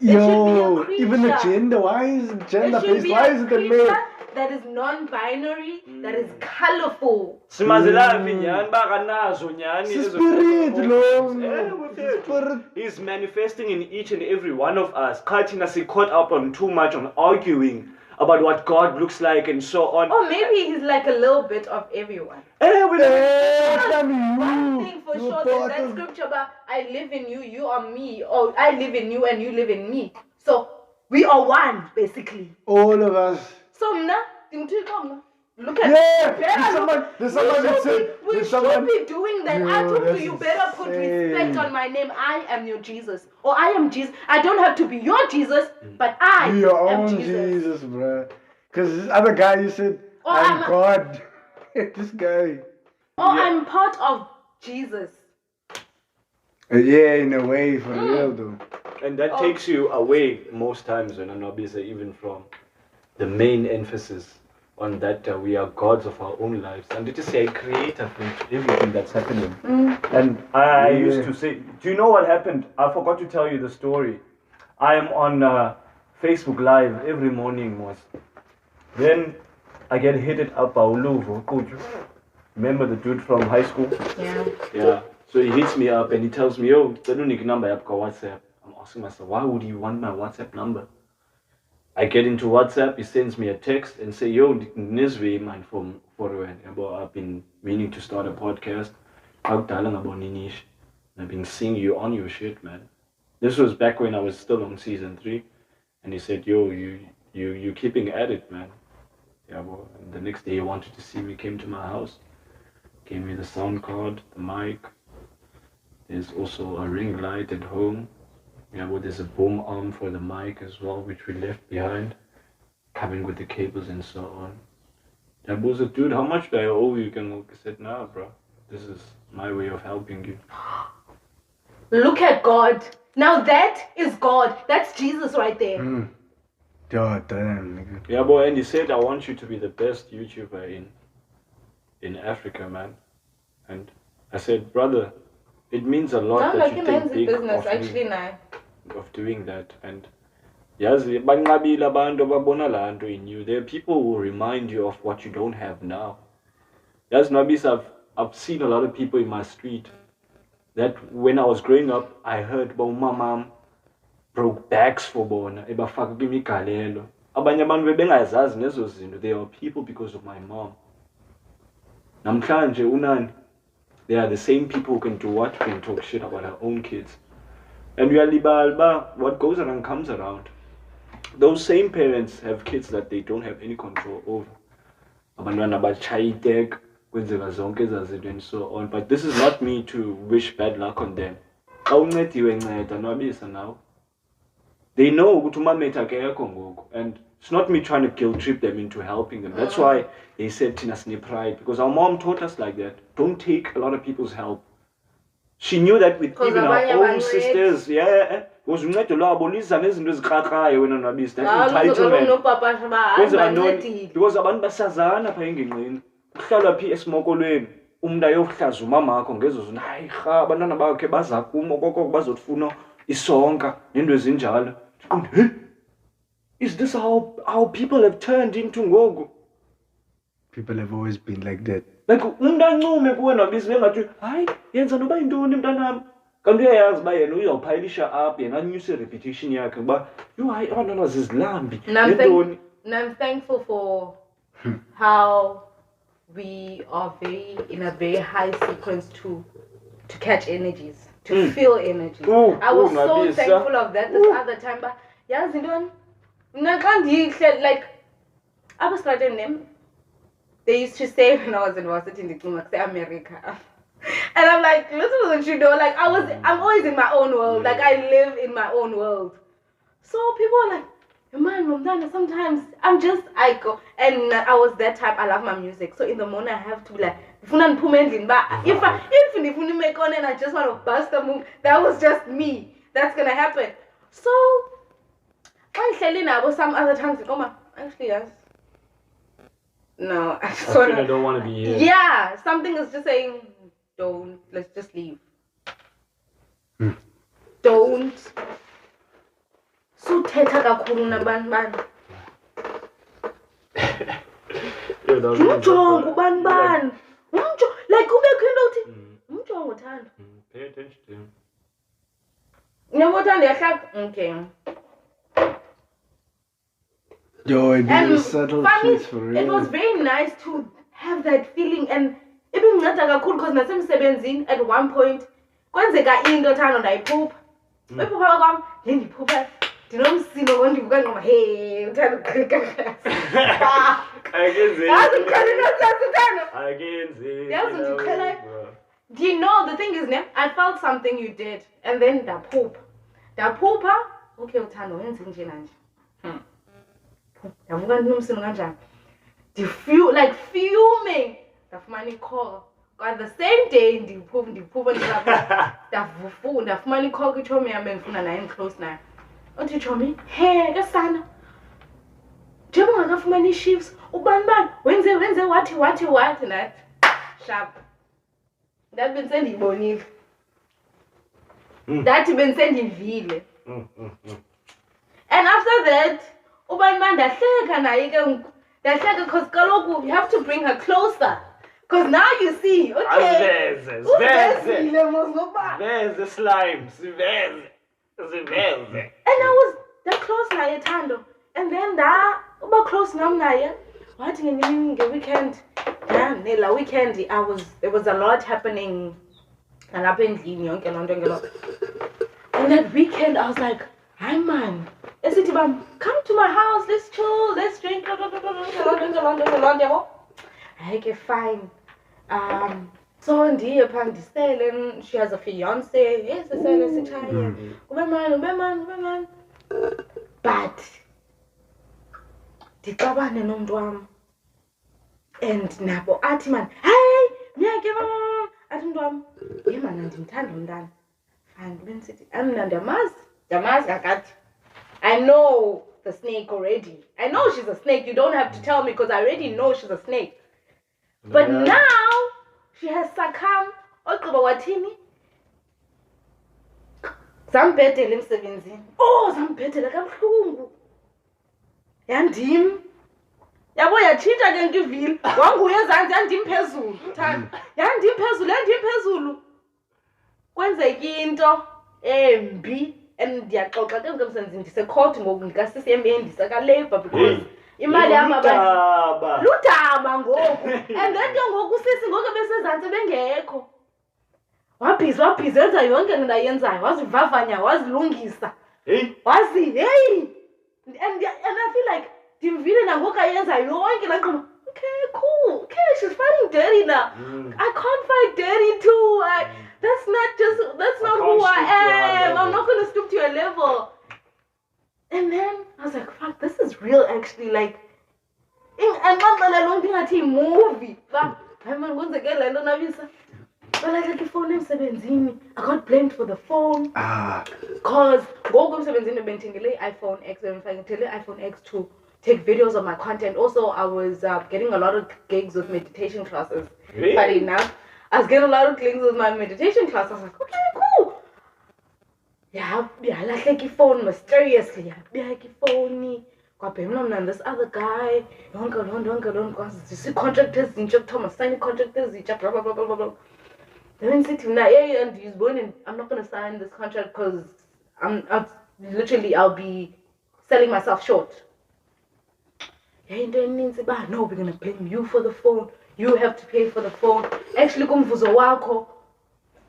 It should yo, be a even the creature. gender. Why is it gender It should based? be Why a is it a creature male? that is non-binary, that is colorful. Simazelavi nyani bakanazo nyani It's a ezo spirit, physical Lord. organs. It's a spirit. He's manifesting in each and every one of us. Katina se caught up on too much on arguing about what God looks like and so on. Or maybe he's like a little bit of everyone. One One thing for sure, there's that scripture about I live in you, you are me, or I live in you and you live in me. So we are one, basically. All of us. So look at Yeah, better there's someone that said, we there's should someone. be doing that. I Yo, told you, that's you better put respect insane. on my name. I am your Jesus, or I am Jesus. I don't have to be your Jesus, but I Your am own Jesus. Jesus, bruh. Because this other guy, you said, Oh, I'm I'm- God. This guy. Or I'm part of Jesus. Yeah, in a way, for real, though. And that Oh. takes you away most times when Nwabisa, even from the main emphasis on that we are gods of our own lives. And it is a creator for everything that's happening. And I used to say, do you know what happened? I forgot to tell you the story. I am on Facebook Live every morning, Then I get hit up by Uluvo. Remember the dude from high school? Yeah. Yeah. So he hits me up and he tells me, yo, the unique number I have got WhatsApp. I'm asking myself, why would he want my WhatsApp number? I get into WhatsApp, he sends me a text and say, yo, Nizwe man from Forward. I've been meaning to start a podcast. I've been seeing you on your shit, man. This was back when I was still on season 3. And he said, yo, you keeping at it, man. Yeah, well, and the next day he wanted to see me, came to my house, gave me the sound card, the mic. There's also a ring light at home. Yeah, well, there's a boom arm for the mic as well, which we left behind, coming with the cables and so on. I was like, dude, how much do I owe you? I said, nah, bro, this is my way of helping you. Look at God. Now that is God. That's Jesus right there. God damn, nigga. Yeah, boy, and he said, I want you to be the best YouTuber in Africa, man. And I said, brother, it means a lot Not that like you a think man's big business, of me, actually, now. of doing that. And yazi banqabile abantu ababona laa nto in you. There are people who remind you of what you don't have now. Yazi Nwabisa, I've seen a lot of people in my street that when I was growing up, I heard about my mom broke backs for bona ebafaka kwimigalelo. Abanye abantu bebengazazi nezo zinto. They are people because of my mom. Namhlanje unani, they are the same people who can do what? Who can talk shit about our own kids. And we are liberal, what goes around comes around. Those same parents have kids that they don't have any control over. Abantwana bachayiteka kwenzeka zonke ezaa zinto and so on. But this is not me to wish bad luck on them. Xa uncediwe nceda Nwabisa now. They know ukuthi umametha akekho ngoku. And it's not me trying to guilt trip them into helping them. That's why they said thina sine pride. Because our mom taught us like that. Don't take a lot of people's help. She knew that with even our own sisters. Yeah. Because uncedo lwabo liza nezinto ezikrakrayo wena Nwabisa. That entitlement. Kwenzeka ntoni? Because abantu basazana pha engingqini. Kuhlalwa phi esimokolweni. Umuntu ayokuhlaza umama wakho ngezo zinto. Hayi rha abantwana bakhe baza kum okoko bazofuna isonka nento ezinjalo. Hey, is this how people have turned into ngoku? People have always been like that. Like umuntu ancume kuwe Nwabisa bengathi hayi yenza noba yintoni mntanam. Kanti uyayazi uba yena uyawuphayilisha up yena anyuse reputation yakhe kuba yho hayi abantwana zizilambi nentoni. And I'm thankful for how we are in a very high sequence to catch energies, to feel energies. I was so Nwabisa. thankful of that this other time. But yazi ntoni? Mna xa ndihle like abasitrateni name. They used to say when I was in varsity in the America. And I'm like, little don't you know, like I'm always in my own world. Like I live in my own world. So people are like, man, Mumdana, sometimes I go, and I was that type, I love my music. So in the morning I have to be like, if I make on and I just want to bust a move, that was just me. that's gonna happen. So some other times actually yes. No, I just I don't want to be here. Yeah, something is just saying don't, let's just leave. Don't. Suthetha kakhulu nabantu. Umjongo ubani. Like kubekho into uthi umjongo uthanda. Pay attention to him. Uthanda yahlala. Okay. Yo, it And was subtle funny, shit for real. it was very nice to have that feeling, and ibinceda kakhulu because nasemsebenzini at one point kwenzeka into thando ndayiphupha. Uyiphupha kwam ndiphupha ndinomsindo ngondivuka ngoma hey uthanda uqhika. Do you know the thing is I felt something you did and then ndaphupha. Okay uthando wenze nje nanje. Ndavuka ndinomsindo kanjani. Like fuming. Ndafumana icall. At the same day ndiphupha ndafumana icall kwichomi yami engifuna naye close naye. Uthi chomi, hey kasana. Njengoba ungakafumani shifts, ubani wenze wathi nathi. Sharp. That bensendiyibonile. That bensendivile. And after that, ubani ndahleka naye ke ndahleka because kaloku you have to bring her closer. Because now you see, okay. There's slime. And I was that close naye Thando. And then uba close nam naye. Wathi nge weekend. La weekend there was a lot happening. And that weekend I was like, hi man. Come to my house, let's chill, let's drink. Okay, fine. So ndiye pha ndisele, she has a fiance. Yes, sitaya. Ube man. But ndixabane nomuntu wam. And nabo athi man, hey, miyake athi umuntu wam, ye man ndimthanda umntana. Fine, bensithi amna ndiyamazi kakade. I know the snake already. I know she's a snake. You don't have to tell me because I already know she's a snake. But now she has succumbed. Ogqiba wathini? Zambhedela emsebenzini. Oh, zambhedela kabuhlungu. Yandim. Yabo yatshintsha ke into ivili. Wanguye ezantsi yandim phezulu. Yandim phezulu. Kwenzeka into embi. And ndiyaxoxa ke ngomsebenzini ndisecourt ngoku ndikasisiMA ndisakalabor because imali yami abantu ludaba ngoku. And then ke ngoku sisi ngoku besezantsi bengekho. Wabhiza yenza yonke into ayenzayo, wazivavanya, wazilungisa. Wazi, hey. And I feel like ndimvile nangoku ayenza yonke naqoma. Okay, cool. Okay, she's fighting dirty now. I can't fight dirty too. That's not who I am. I'm not gonna stoop to your level. And then I was like, fuck, this is real actually. Like, and I don't think I see movie. But I'm going to get Nwabisa. But like the phone emsebenzini, I got blamed for the phone. Cause go emsebenzini bentingele iPhone X and iPhone X to take videos of my content. Also, I was getting a lot of gigs with meditation classes. Really? Funny enough, I was getting a lot of gigs with my meditation class. I was like, okay, cool. Yeah, like phone mysteriously. Yeah, phone. And this other guy, don't go. This contractors, Thomas signing contractors, blah blah blah blah blah. Then sitting now, and he's born. I'm not gonna sign this contract because I'll be selling myself short. And then no, we're gonna blame you for the phone. You have to pay for the phone. Actually, kumvuzo wako.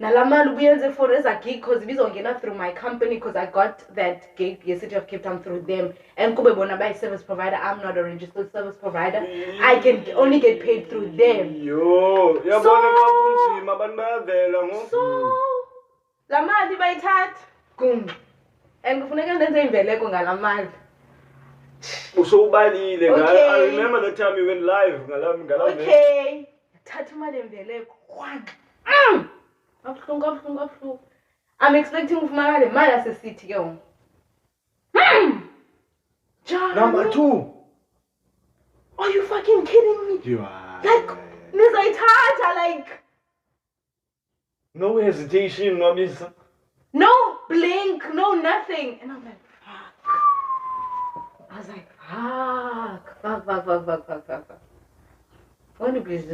Nalamali uyenze phone as a gig because bizongena through my company because I got that gig, the City of Cape Town, through them. And kube bona by service provider. I'm not a registered service provider. I can only get paid through them. So lamali bayithatha kum. And kufuneka ndenze imbeleko ngalamali. Okay. I remember the time you went live. Okay. Thatha imali embeleko. Kabuhlungu. I'm expecting ufumana le mali asesithi ke ngoku. Number 2. Are you fucking kidding me? You are. Like, nizayithatha, like, No hesitation, Nwabisa. no blink, no nothing. And I'm like, fuck. I was like, fuck. When you please,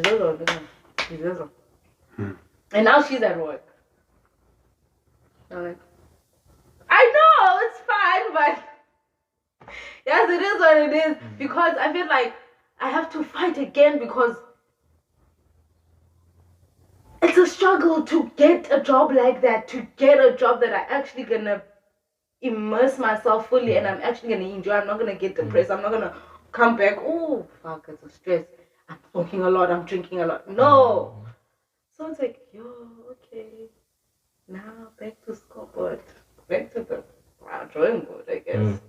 and now she's at work. I'm like, I know, it's fine, but yes, it is what it is. Because I feel like I have to fight again because it's a struggle to get a job like that, to get a job that I actually gonna immerse myself fully and I'm actually gonna enjoy. I'm not gonna get depressed. I'm not gonna come back, oh fuck, it's a stress. I'm smoking a lot, I'm drinking a lot. No. So it's like, yo, okay. Now back to scoreboard. Back to the drawing board, I guess.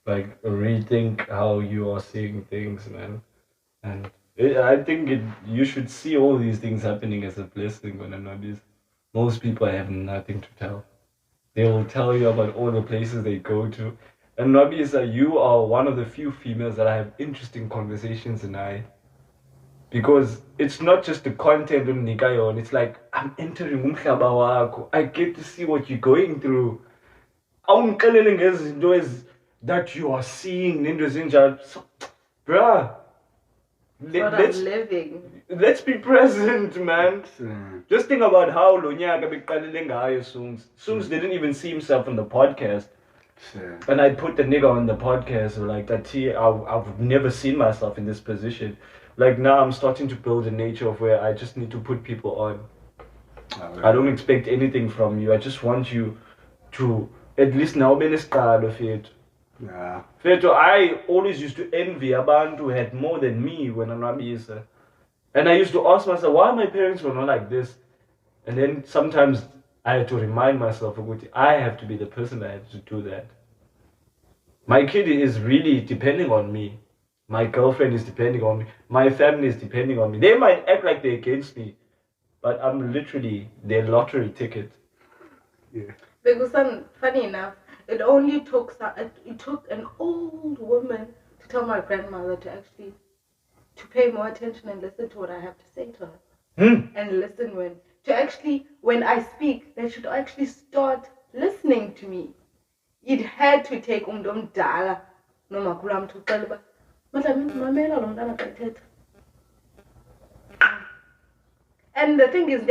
Like rethink how you are seeing things, man. And I think you should see all these things happening as a blessing when I'm not this. Most people have nothing to tell. They will tell you about all the places they go to. And Nwabisa, you are one of the few females that I have interesting conversations and because it's not just the content on Nikayon, it's like I'm entering umhlaba wakho. I get to see what you're going through. Awungikelele ngezinto that you are seeing nento ezinjalo. So, bruh. I'm living. Let's be present, man. Just think about how lo nyaka beqalele ngayo Sungs didn't even see himself on the podcast. And I put the nigga on the podcast like that. I've never seen myself in this position. Like now I'm starting to build a nature of where I just need to put people on. I don't expect anything from you. I just want you to at least now be a start of it. Yeah. Feto, I always used to envy abantu who had more than me when I'm Nwabisa. And I used to ask myself, why my parents were not like this? And then sometimes I had to remind myself, I have to be the person that has to do that. My kid is really depending on me. My girlfriend is depending on me. My family is depending on me. They might act like they're against me, but I'm literally their lottery ticket. Yeah. Because funny enough, it took an old woman to tell my grandmother to pay more attention and listen to what I have to say to her. And listen when I speak, they should actually start listening to me. It had to take umdala no makulam to tell her. And the thing is,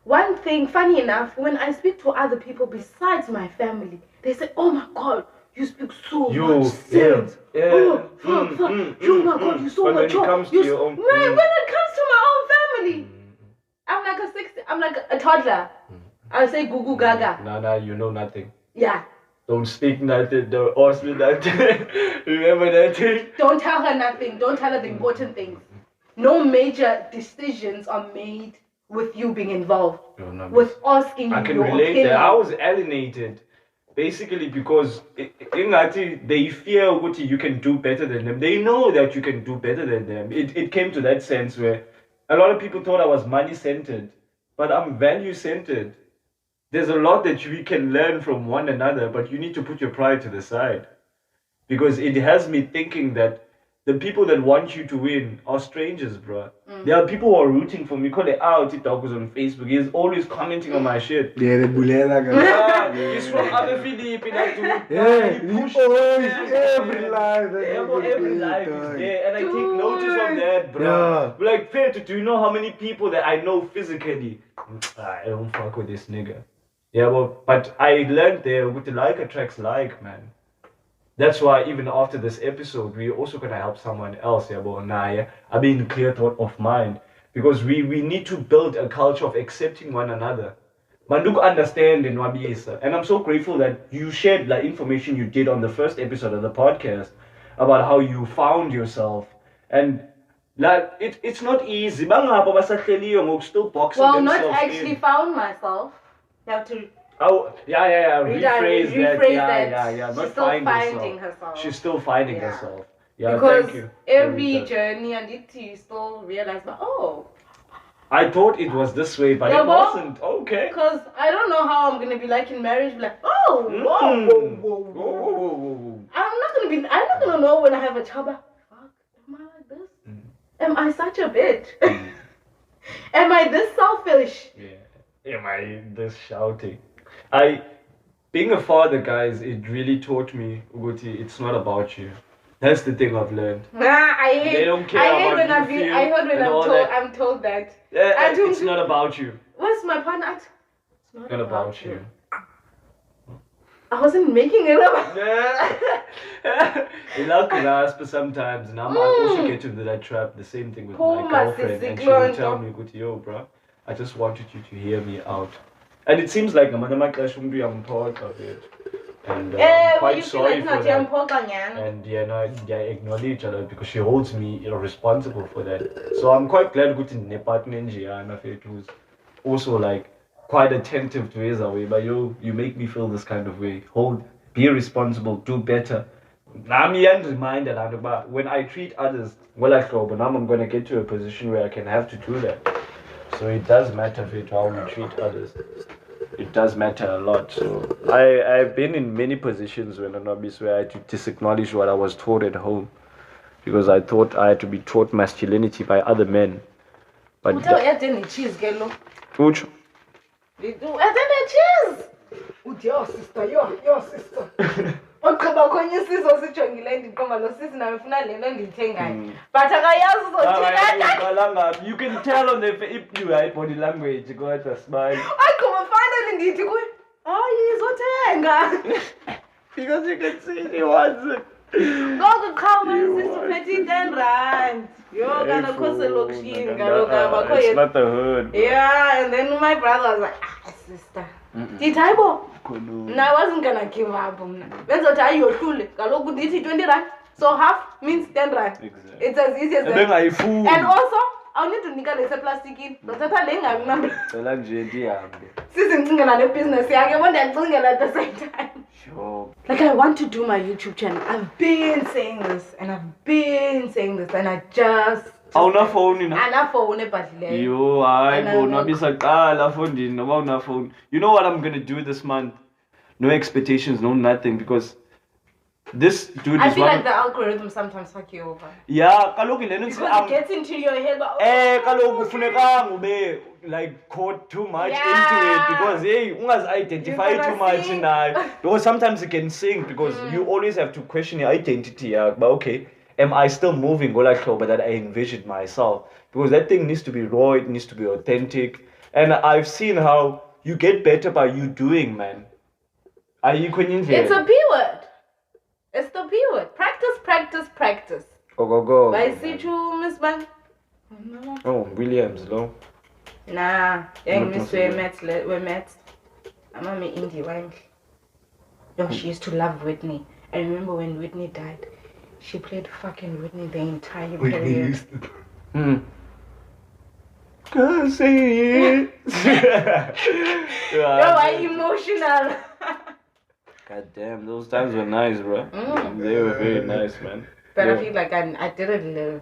one thing, funny enough, when I speak to other people besides my family, they say, oh my God, you speak so much sense. Yeah. Oh, fuck. Oh my God, you're so mature. When it comes to your own... When it comes to my own family, I'm like a toddler. I'll say goo goo gaga. Nah, you know nothing. Yeah. Don't speak nothing, don't ask me nothing. Remember that thing? Don't tell her nothing. Don't tell her the important things. No major decisions are made with you being involved. With asking I can your relate opinion. that. I was alienated. Basically because they fear what you can do better than them. They know that you can do better than them. It came to that sense where a lot of people thought I was money-centered. But I'm value-centered. There's a lot that we can learn from one another, but you need to put your pride to the side. Because it has me thinking that the people that want you to win are strangers, bro. There are people who are rooting for me. Call it out, TikTok was on Facebook. He's always commenting on my shit. Yeah, the bulela guy. He's from other Philip. Yeah, he pushed every life. Every life is there. And I take notice of that, bro. Yeah. Like, Feto, do you know how many people that I know physically? I don't fuck with this nigga. Yeah, but I learned there with the like attracts like, man. That's why even after this episode, we're also gonna help someone else. I mean, clear thought of mind, because we need to build a culture of accepting one another. Manduk understand in Nwabisa, and I'm so grateful that you shared the information you did on the first episode of the podcast about how you found yourself, and like it's not easy. Still boxing Well, themselves not actually in. Found myself. You have to. Oh, yeah. Rephrase that. Yeah. She's Not still finding herself. herself. She's still finding Yeah. herself. Yeah, Because thank you. every journey and you still realize, but I thought it was this way, but it Yabo? wasn't. Okay. Because I don't know how I'm gonna be like in marriage. Be like, oh, whoa, whoa, whoa, whoa. I'm not gonna know when I have a child. But, fuck, am I like this? Am I such a bitch? Am I this selfish? Yeah. Am I this shouting? Being a father, guys, it really taught me, Uguti, it's not about you. That's the thing I've learned. They don't care about you. I heard when I'm told that. Yeah, it's not about you. What's my partner? It's Not about you. I wasn't making it up. Yeah. You like grasp sometimes, and I also get into that trap. The same thing with my girlfriend, and she will tell me, "Good, yo, bro, I just wanted you to hear me out." And it seems like I'm part of it, and I'm quite sorry for that. And I acknowledge her because she holds me responsible for that. So I'm quite glad good in my partner who's also like quite attentive to his way. But you make me feel this kind of way. Be responsible, do better. I'm reminded about when I treat others well, but now I'm gonna get to a position where I can have to do that. So it does matter how we treat others. It does matter a lot. So I've been in many positions where I had to disacknowledge what I was taught at home, because I thought I had to be taught masculinity by other men. But Which? Your sister. Ogqiba khonye isizo sijongile ndiqonga lo sisi nawe ufuna lento endiyithengayo. But akayazi uzothina. You can tell on the body language, kodwa smile. Ogqiba finally ndithi kuye, hayi izothenga. Because you can see he wants it. Ngoku qha sisiphethe 10 rand. Yo kana khose lokishini kaloku abakho It's not the hood. Yeah, and then my brother was like, sister. Ndithi hayibo. No, I wasn't gonna give up. Benzothi ayohlule kaloku ndithi 20 rand. So half means 10 rand. Exactly. It's as easy as that. And also, I need to nika lese plastic. Ndothatha le ngami. Cela nje ndihambe. Sizingcingela le business yakhe kodwa ndiyacingela at the same time. Sure. Like I want to do my YouTube channel. I've been saying this and I just Awunafoni na? Anafoni ebhadlileyo. Yo, hayi bo, Nwabisa qala fondini noba unafoni. You know what I'm gonna do this month? No expectations, no nothing, because this dude I is feel one. like the algorithm sometimes fuck you over. Yeah, kaloku lento Because it gets into your head. kaloku kufuneka ube like caught too much into it, because hey, ungazi-identify too much nayo, because sometimes it can sink, because you always have to question your identity. But okay, am I still moving but that I envisioned myself? Because that thing needs to be raw, it needs to be authentic. And I've seen how you get better by you doing, man. It's a P word. It's the P word. Practice. Go. By C2 Miss Bang. Oh, Williams, no? Nah, young Miss we met. I'm on me indie wank. Yo, she used to love Whitney. I remember when Whitney died. She played fucking Whitney the entire period. Can't say it. Yo, I'm emotional. God damn, those times were nice, bro. They were very nice, man. But I feel like I didn't live.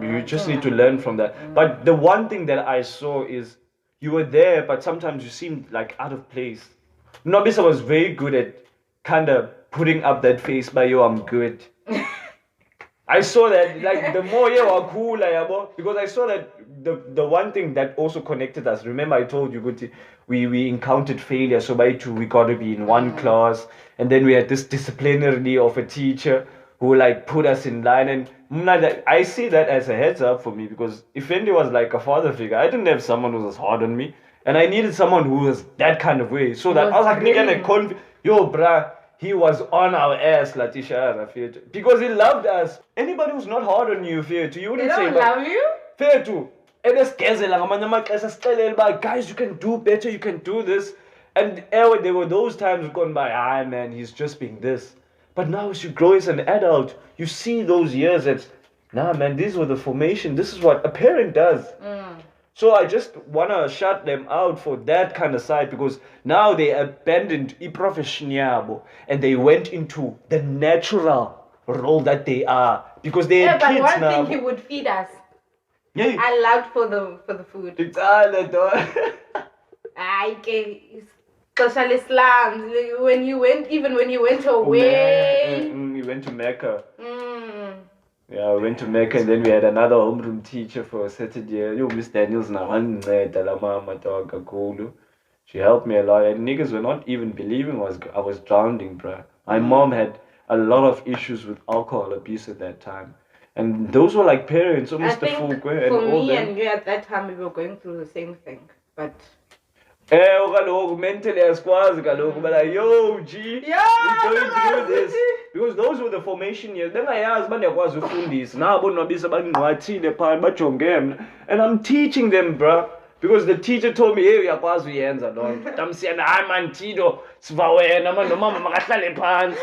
You just need to learn from that. But the one thing that I saw is you were there, but sometimes you seemed like out of place. Nwabisa was very good at kind of putting up that face by yo, I'm good. I saw that, like, the more you are cool, because I saw that the one thing that also connected us. Remember, I told you, we encountered failure, so by two, we got to be in one class, and then we had this disciplinary of a teacher who like put us in line, and I see that as a heads up for me, because if Fendi was like a father figure, I didn't have someone who was hard on me, and I needed someone who was that kind of way, so that I was like, nigga, yo, bruh. He was on our ass, Latisha, because he loved us. Anybody who's not hard on you, you wouldn't say. They don't love you? Fair too. Guys, you can do better, you can do this. And there were those times gone by, man, he's just being this. But now as you grow as an adult, you see those years that, nah, man, these were the formation. This is what a parent does. So I just want to shut them out for that kind of side, because now they abandoned professional and they went into the natural role that they are. Because they Yeah, had but kids one now. thing he would feed us. Yeah. I loved for the food. It's all a dog. I gave social Islam. When you went away. We went to Mecca. Mm. Yeah, we went to Mecca and then we had another homeroom teacher for a Saturday. Yo, Miss Daniels now, she helped me a lot, and niggas were not even believing I was drowning, bruh. My mom had a lot of issues with alcohol abuse at that time. And those were like parents, so I Mr. think Fugwe and for all me them. and you at that time we were going through the same thing. But Kaloku, mentally asikwazi kaloku, but like, yo, G, we're going through this. Because those were the formation years. Bengayazi bandiyakwazi ufundisa. Nabo Nwabisa bangcwathile phaa bajonge mna. And I'm teaching them, bruh. Because the teacher told me, hey, uyakwazi uyenza loo nto. Tamsiyana, hayi man, Tito, siva wena, man, nomama makahlale phansi.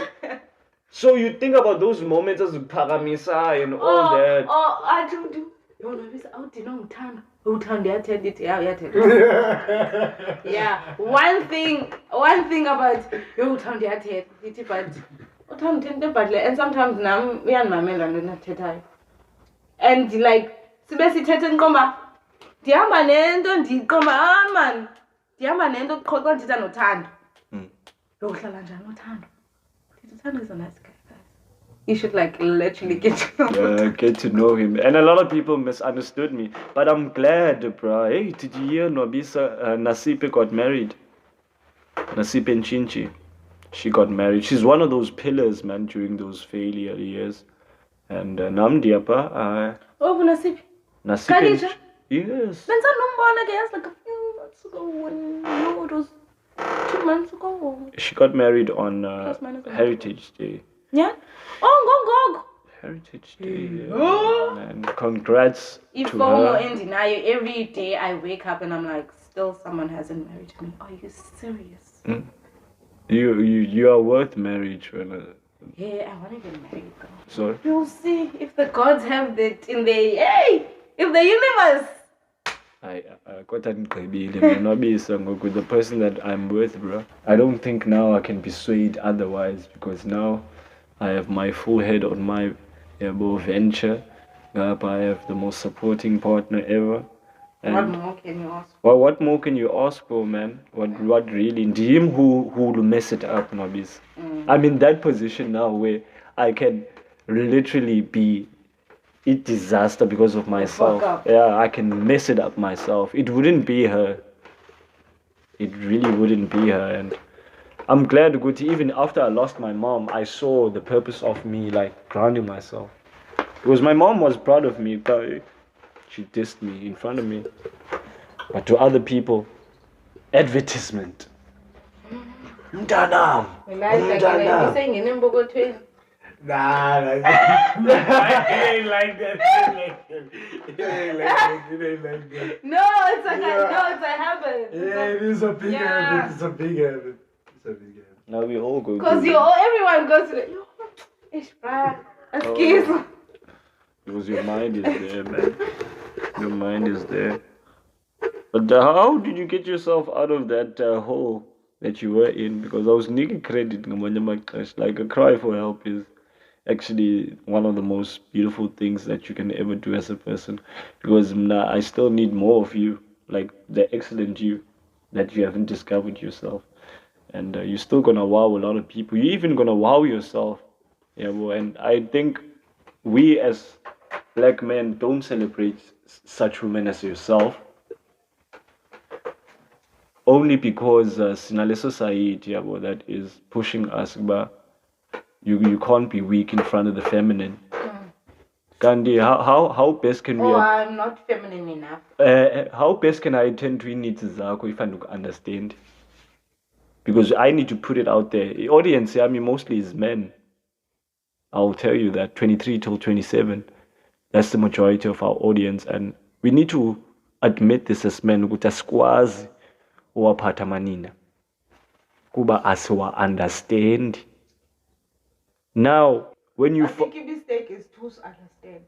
So you think about those moments as Paramisa and all that. Oh, I do. Yo, Nwabisa, awudinongithanda. Uthanda uyathanda ithi ya uyathanda. Yeah, one thing about yo uthanda uyathanda ithi but uthanda uthanda but and sometimes nam uyanimamela ndinathethayo. And like sibe sithethe enqomba ndihamba nento ndiqomba man ndihamba nento qhoqo ndithetha nothando. Yokuhlala njani uthando? Uthando is a nice guy. You should like literally get to know him. And a lot of people misunderstood me. But I'm glad, bro. Hey, did you hear Nwabisa? Nasipe got married. Nasipe and Chinchi. She got married. She's one of those pillars, man, during those failure years. And Namdiapa. Oh, Nasipe. Nasipe. Yes. Then I guess like a few months ago. It was 2 months ago. She got married on Heritage Day. Yeah? Oh, go. Heritage Day. Yeah. And congrats to her. And every day I wake up and I'm like, still someone hasn't married me. Are you serious? You are worth marriage. Yeah, I want to get married though. So? You'll see if the gods have that in the if the universe. With the person that I'm with, bro. I don't think now I can be swayed otherwise, because now I have my full head on my venture. I have the most supporting partner ever. And what more can you ask for? Well, what more can you ask for, man? What really? Him who will mess it up, Nwabisa. I'm in that position now where I can literally be a disaster because of myself. Yeah, I can mess it up myself. It wouldn't be her. It really wouldn't be her. And I'm glad, Guti, even after I lost my mom, I saw the purpose of me like grounding myself. Because my mom was proud of me, but she dissed me in front of me. But to other people, advertisement. Mtanam. You're saying in Mxobo. Nah, it ain't like that. It ain't like that. No, it's like it's a habit. Yeah, it is a big habit. It's a big habit. Now we all go. Because everyone goes to the excuse. Because your mind is there, man. Your mind is there. But how did you get yourself out of that hole that you were in? Because I was nigga credit like a cry for help is actually one of the most beautiful things that you can ever do as a person. Because I still need more of you, like the excellent you that you haven't discovered yourself. And you're still gonna wow a lot of people. You're even gonna wow yourself. Yeah, well, and I think we as black men don't celebrate such women as yourself. Only because Sinale society that is pushing us, but you can't be weak in front of the feminine. Gandhi, how best can we? Oh, I'm not feminine enough. How best can I attend to needs Zako if I don't understand? Because I need to put it out there. The audience, mostly is men. I'll tell you that 23 till 27, that's the majority of our audience, and we need to admit this as men. Ukuthi uwaphatha manina kuba asiwa understand. Now when you I think your mistake is to understand.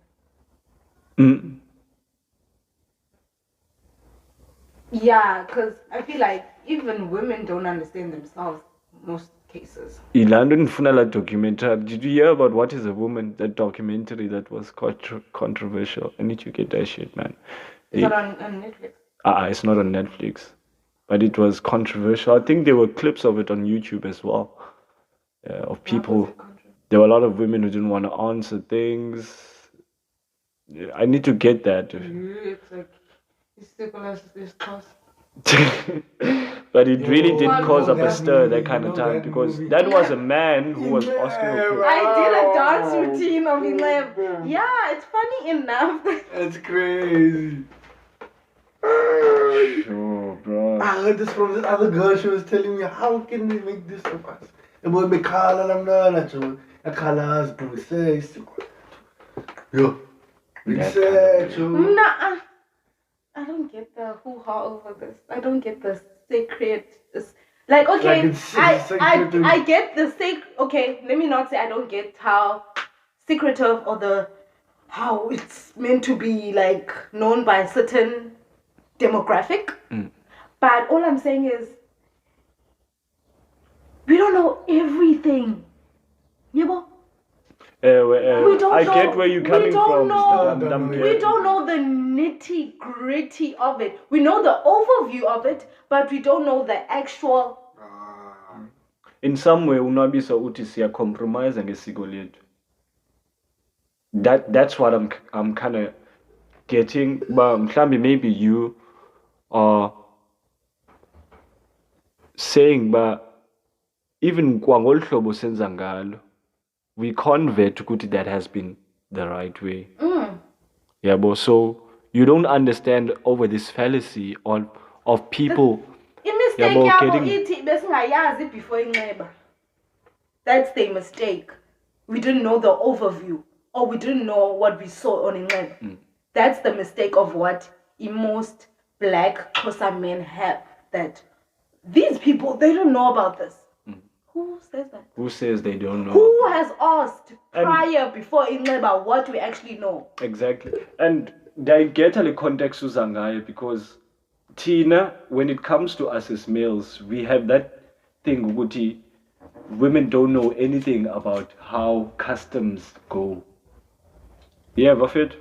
Yeah, because I feel like even women don't understand themselves most cases. London Funala documentary. Did you hear about What is a Woman? That documentary that was controversial. I need to get that shit, man. Is that on Netflix? It's not on Netflix, but it was controversial. I think there were clips of it on YouTube as well. Of people. There were a lot of women who didn't want to answer things. I need to get that. It's like this cost. But it really did cause up a stir that kind of time because that was a man who was asking her. I did a dance routine of 11. Yeah, it's funny enough. That's crazy. Sure, bro. I heard this from this other girl. She was telling me, how can they make this of us? The boy be khala lamna so a khalas bruise. Yo. Nah, I don't get the hoo-ha over this. I don't get the sacred. Like, okay, I get the sacred. Okay, let me not say I don't get how secretive or how it's meant to be like known by a certain demographic. But all I'm saying is we don't know everything. You know? I get where you're coming from. We don't know the nitty gritty of it. We know the overview of it, but we don't know the actual. In some way, Nwabisa uthi siya compromise ngesiko lethu. That's what I'm kind of getting. But mhlambi maybe you are saying, but even kwangolu hlobo senza ngalo, we convert ukuthi that has been the right way. Yeah, but so you don't understand over this fallacy of people. That's the mistake. We didn't know the overview, or we didn't know what we saw on Ingleb. That's the mistake of what most black Xhosa men have. That these people, they don't know about this. Who says that? Who says they don't know? Who has asked prior before Ingleba what we actually know? Exactly. And I get the context uzangayo because Tina, when it comes to us as males, we have that thing ukuthi women don't know anything about how customs go. Yeah, Buffett.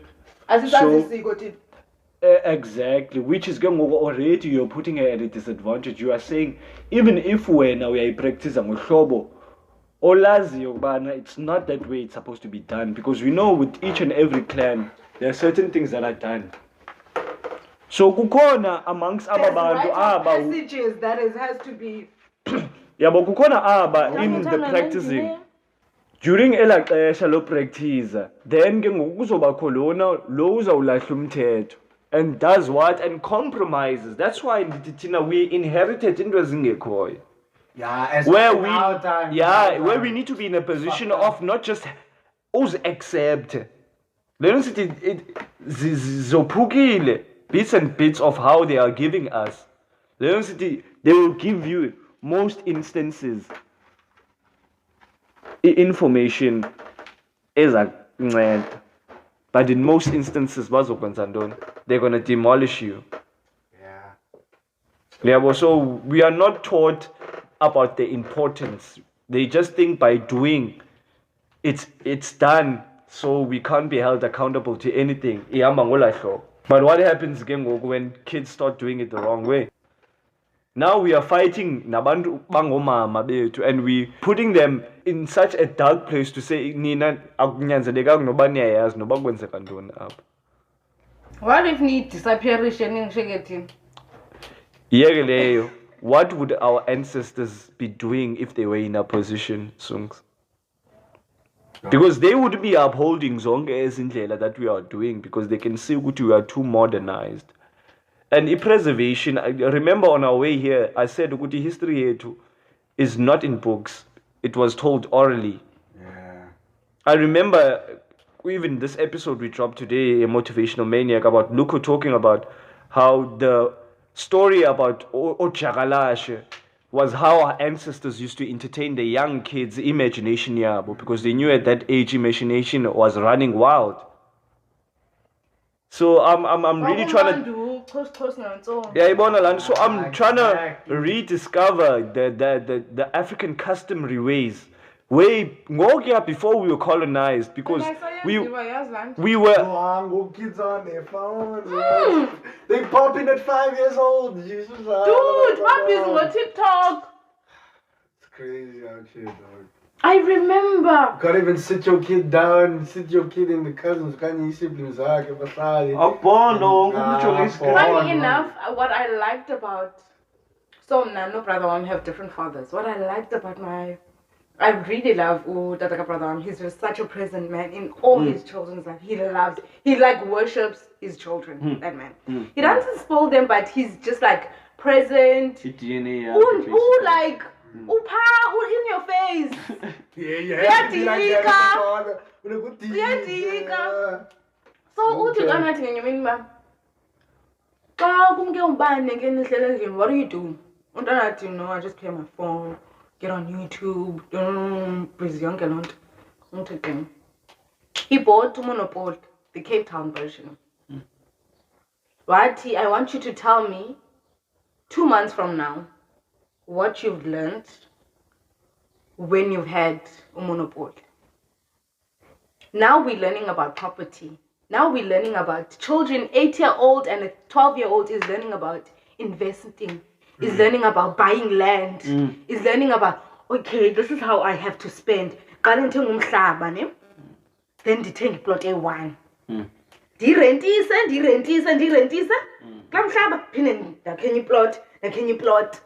Exactly, which is going already you're putting her at a disadvantage. You are saying even if we are practicing Mxobo, it's not that way it's supposed to be done because we know with each and every clan there are certain things that are done. So kukona amongst abantu passages that has to be yeah, but kukona in the practicing. During elaqesha lo practice, then ke ngoku kuzoba khona lo uzawulahla umthetho and does what and compromises. That's why we inherited into ezingekhoyo. Yeah, where we need to be in a position of not just accept. Learn it zophukile bits and bits of how they are giving us. Learn they will give you most instances information is a but in most instances they're going to demolish you. Yeah, so we are not taught about the importance. They just think by doing it's done, so we can't be held accountable to anything. But what happens again when kids start doing it the wrong way? Now we are fighting nabantu bangomama bethu and we putting them in such a dark place to say nina akunyanzelekanga noba niyayazi noba kwenzeka ntoni apha. What if ni disappearation ngishekethini? Yeke leyo. What would our ancestors be doing if they were in a position, Sungs? Because they would be upholding zonke ezindlela that we are doing because they can see ukuthi we are too modernized. And preservation, I remember on our way here, I said ukuthi history here is not in books. It was told orally. Yeah. I remember even this episode we dropped today, a motivational maniac, about Luko talking about how the story about Ochagalashe was how our ancestors used to entertain the young kids' imagination yabo because they knew at that age imagination was running wild. So I'm really trying to close now. So. Yeah, so I'm trying to rediscover the African customary ways. Before we were colonized, because we were. Oh, kids on their phones. They popping at 5 years old. Jesus. Dude, what is on TikTok? It's crazy out here, dog. I remember. You can't even sit your kid down, sit your kid in the cousins. Can't you siblings? Funny enough, what I liked about no brother have different fathers. What I liked about I really love Tataka brother. He's just such a present man in all his children's life. He worships his children. That man. He doesn't spoil them, but he's just like present. Like. Upa, in your face. Yeah. So uthi kanathi ngenyameni ba. Xa kumke umbane ke nihlele endlini, what do you do? Untanathi, no, I just play my phone, get on YouTube, busy yonke lonto. Uthi he bought Monopoly, the Cape Town version. Wathi, I want you to tell me 2 months from now what you've learned when you've had a monopoly. Now we're learning about property. Now we're learning about children. 8-year-old and a 12-year-old is learning about investing, is learning about buying land, is learning about, okay, this is how I have to spend. Then ndithenga plot A1. Ndirentisa. Kamhlaba phinde ndakhenye plot.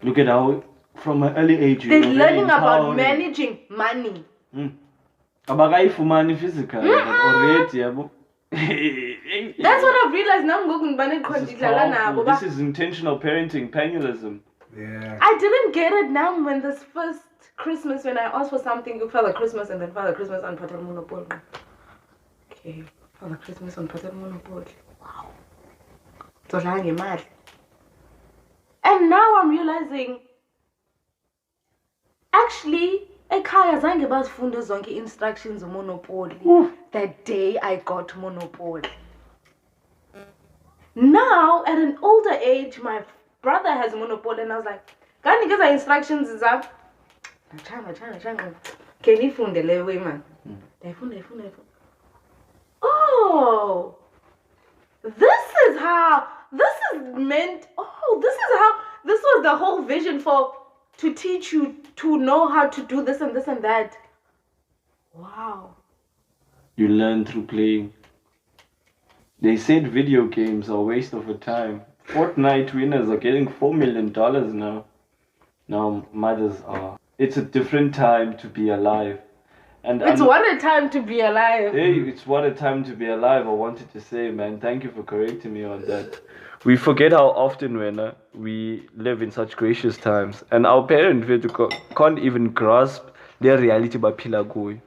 Look at how, from an early age, they're learning about managing money. Money physical already. That's what I've realized now. This is intentional parenting, penalism. Yeah. I didn't get it now when this first Christmas, when I asked for something, you Father Christmas and then Father Christmas on Patel Monopoly. Okay, Father Christmas on Patel Monopoly. Wow. And now I'm realizing, actually, ekhaya zange bazifunda zonke instructions Monopoly that day I got Monopoly. Now, at an older age, my brother has Monopoly, and I was like, can you give the instructions? Is up? Can you find the way, man? Oh, this is meant. Oh, this was the whole vision to teach you to know how to do this and this and that. Wow. You learn through playing. They said video games are a waste of a time. Fortnite winners are getting $4 million now. Now mothers are. It's a different time to be alive. And what a time to be alive. Hey, it's what a time to be alive. I wanted to say, man, thank you for correcting me on that. We forget how often when we live in such gracious times, and our parents can't even grasp their reality by Pilagui.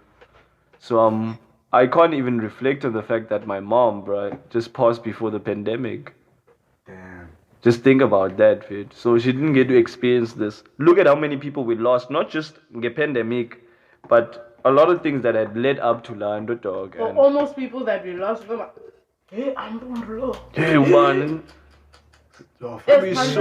So I can't even reflect on the fact that my mom, just passed before the pandemic. Damn. Just think about that, Fit. So she didn't get to experience this. Look at how many people we lost, not just the pandemic, but a lot of things that had led up to la dog. For almost people that we lost, we're like, hey, I'm low. Hey, man. The Almost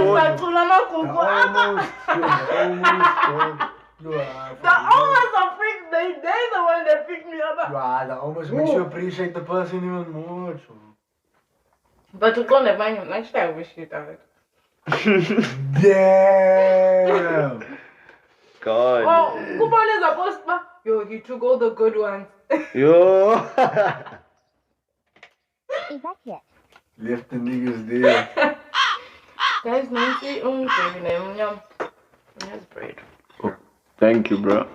they're the one that picked me up. Yeah, that almost makes you appreciate the person even more. So. But you can't find him. Next time I wish you died. Damn. God. Oh, coupon is a post. Yo, he took all the good ones. Yo. Left the niggas there. Guys, Nancy, that's bread. Thank you, bro.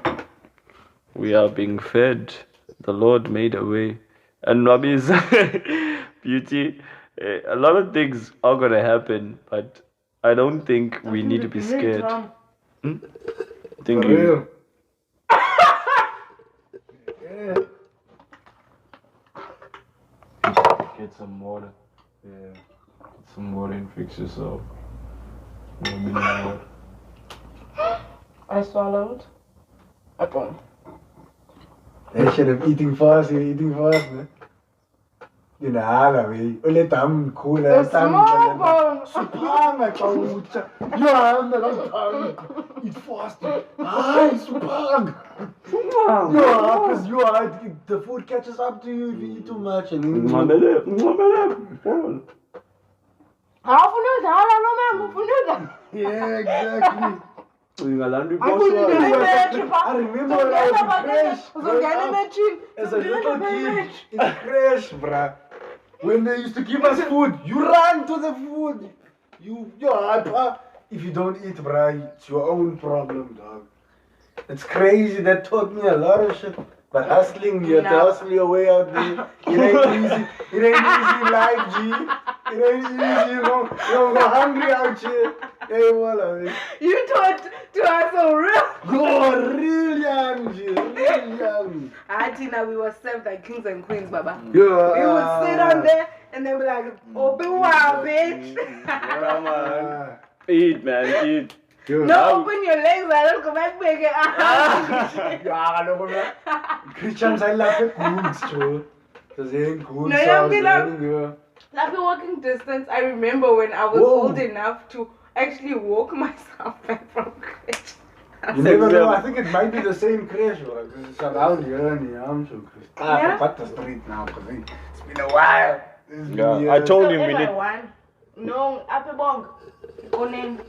We are being fed. The Lord made a way. And Nwabisa, beauty, a lot of things are going to happen, but I don't think we need to be scared. Thank For you. real. Get some water. Yeah. Get some water and fix yourself. Maybe not. I swallowed. Okay. They should have eating fast, man. You know, let them cool. The small bone. Supanga, Kaucha. You are the eat fast. Hi, Supang. Yeah, because you are, the food catches up to you if you eat too much. And yeah, exactly. I remember when I was in crash. As a little kid in crash, bruh. When they used to give us food, you run to the food. You're hyper. If you don't eat, bruh, it's your own problem, dog. It's crazy. That taught me a lot of shit. But hustling, you have to hustle your way out there. It ain't easy. It ain't easy in life, G. It ain't easy. You don't go hungry out here. Hey, voila, You taught to us so real. oh, real young, G. Real young. Tina, we were served like kings and queens, Baba. Yeah. We would sit on there and they would be like, open wow, bitch. Yeah, man. Eat, man, eat. No, open your legs, I don't go back big. Ja, hallo, man. Christians, I love it. Good, Joe. Das ist gut. No, you're Like walking distance, I remember when I was old enough to actually walk myself back from Chris. You never know, I think it might be the same crash, because it's around here in the Amstel. I forgot the street now, because it's been a while. Yeah, I told him we need. No, Apebong. Onen.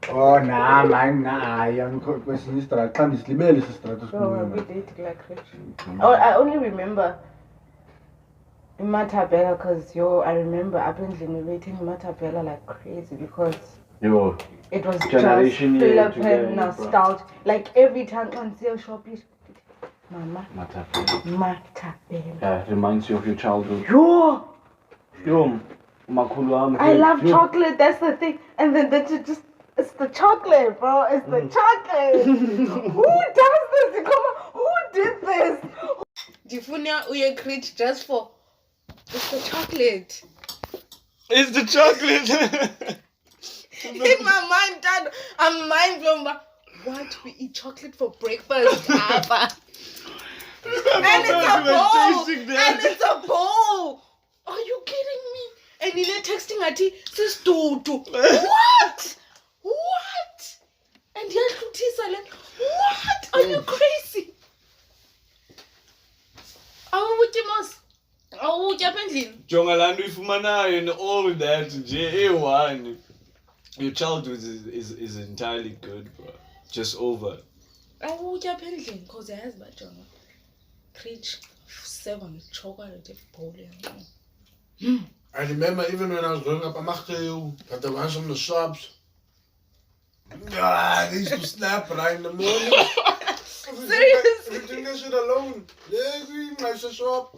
Oh, nah, man, nah. Young question is that I can't sleep. Oh, we did like Oh, I only remember Matabella because I remember apparently waiting Matabella like crazy because it was Generation just Philippine nostalgia. Like every time on sale shop, Mama Matabella. Yeah, it reminds you of your childhood. Yo, I love chocolate. That's the thing, and then just. It's the chocolate, bro. It's the chocolate. Who does this? Come on. Who did this? Difunia uye create just for. It's the chocolate. It's the chocolate. In my mind, Dad, I'm mind blown. But what? We eat chocolate for breakfast, Papa. And it's a bowl. And it's a bowl. Are you kidding me? And Nina texting Ati, sis Tutu. What? What? And Yalutisa like, what? Are you crazy? Jongalando ifumanayo and all that J1. Your childhood is entirely good, bro. Just over. Because I has my jonga. 7 chocolate bowl. I remember even when I was growing up, but the ones from the shops. They used to snap right in the morning. Seriously? If you drink that shit alone, yeah, we nice shop.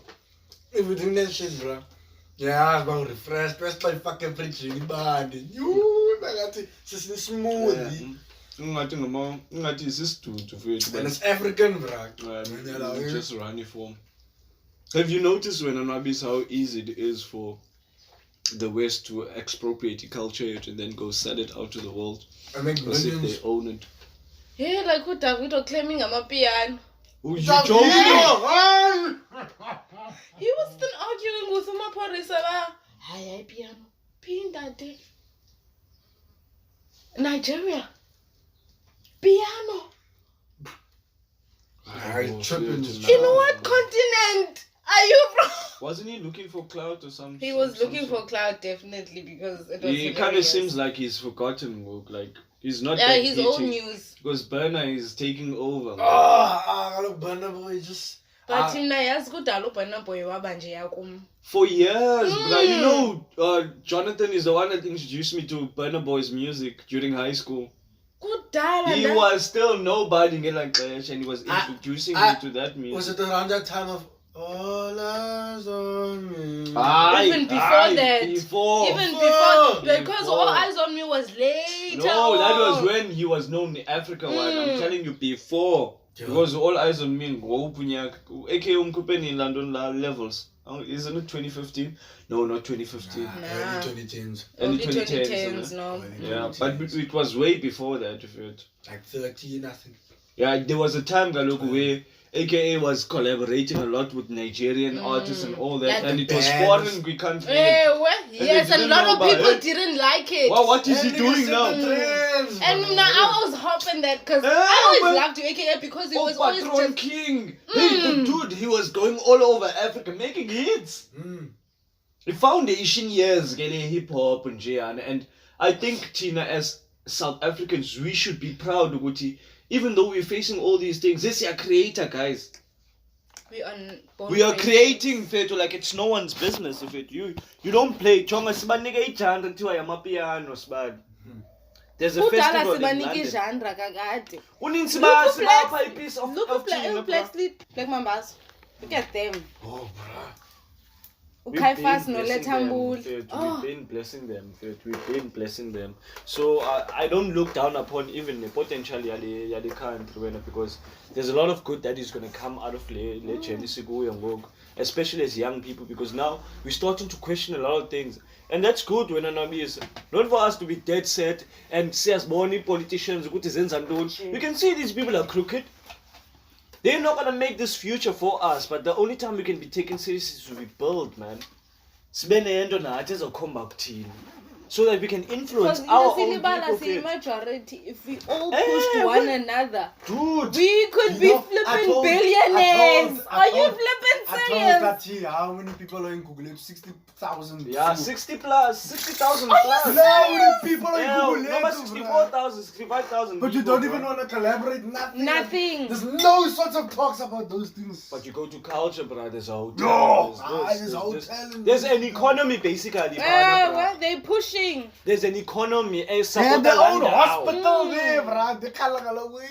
If you drink that shit, bro. Yeah, I was about refreshed. Best like fucking preaching bad. You, I got it. It's a smoothie. And it's African, bro. Just runny form. Have you noticed when Nwabisa how easy it is for the West to expropriate culture and then go sell it out to the world? I make as if they own it. Yeah, like who Davido claiming I'm a piano. Who you talking? He was still arguing with my parents about hi piano. Pin that day. Nigeria. Piano. In what continent are you from? Wasn't he looking for clout or something? He was looking for clout, definitely, because it was he kind of seems like he's forgotten, like he's not. Yeah, his old news. Because Burner is taking over. Look, Burner boy, just. But him na yas good Burner boy wabanje yakum. For years, but you know, Jonathan is the one that introduced me to Burner Boy's music during high school. He was still nobody in like that, and he was introducing me to that music. Was it around that time of All Eyes on Me? Even before that. Because All Eyes on Me was later. No, that was when he was known in Africa. I'm telling you, before. Because All Eyes on Me in aka Umkupeni in London levels. Isn't it 2015? No, not 2015. Early 2010s. Early 2010s, no. Yeah, but it was way before that. Like 30, nothing. Yeah, there was a time, Galoku, where AKA was collaborating a lot with Nigerian artists and all that, Like and the it was bands. foreign. We can't feel it. Yes, they and a didn't lot know of about people it. didn't like it. Wow, what is he And doing niggas now? set the trends, And bro. now I was hoping that because Yeah, I but- always loved AKA because he was always Patron just King. Hey, the dude, he was going all over Africa making hits. He foundation years getting hip hop and Jian, and I think Tina, as South Africans, we should be proud, Uguti. Even though we're facing all these things, this is a creator, guys. We are creating Feto like it's no one's business. If it you don't play Chonga Sibanike Ijanda to Ayamapiano Sbad. There's a kudala festival in sibanike London. genre kakade. Uninsiba Look Sibapa a piece of Look at Tina, Black Mambas. Look at them. Oh, bruh. Ukaifas no We've Letambul. been blessing them. We've been blessing them. So I don't look down upon even the potential yali country because there's a lot of good that is going to come out of Le, especially as young people, because now we're starting to question a lot of things. And that's good when is not for us to be dead set and say as born politicians, we can see these people are crooked. They're not gonna make this future for us, but the only time we can be taken seriously is to rebuild, man. So that we can influence Because our in own the people. Silibala majority, if we all pushed one another, Dude, we could be flipping billionaires. Are you flipping I serious? told Tati how many people are in Google? 60,000. yeah, 60,000 Now plus. the people are in Yeah, Google. number 64,000, 65,000. But you people, don't even bro. want to collaborate, nothing. Nothing. There's no sorts of talks about those things. But you go to culture, bro. There's a hotel. No! There's There's hotel. there's an economy, basically. Well, they pushing. There's an economy. They have their own hospital there, bruh. They call away.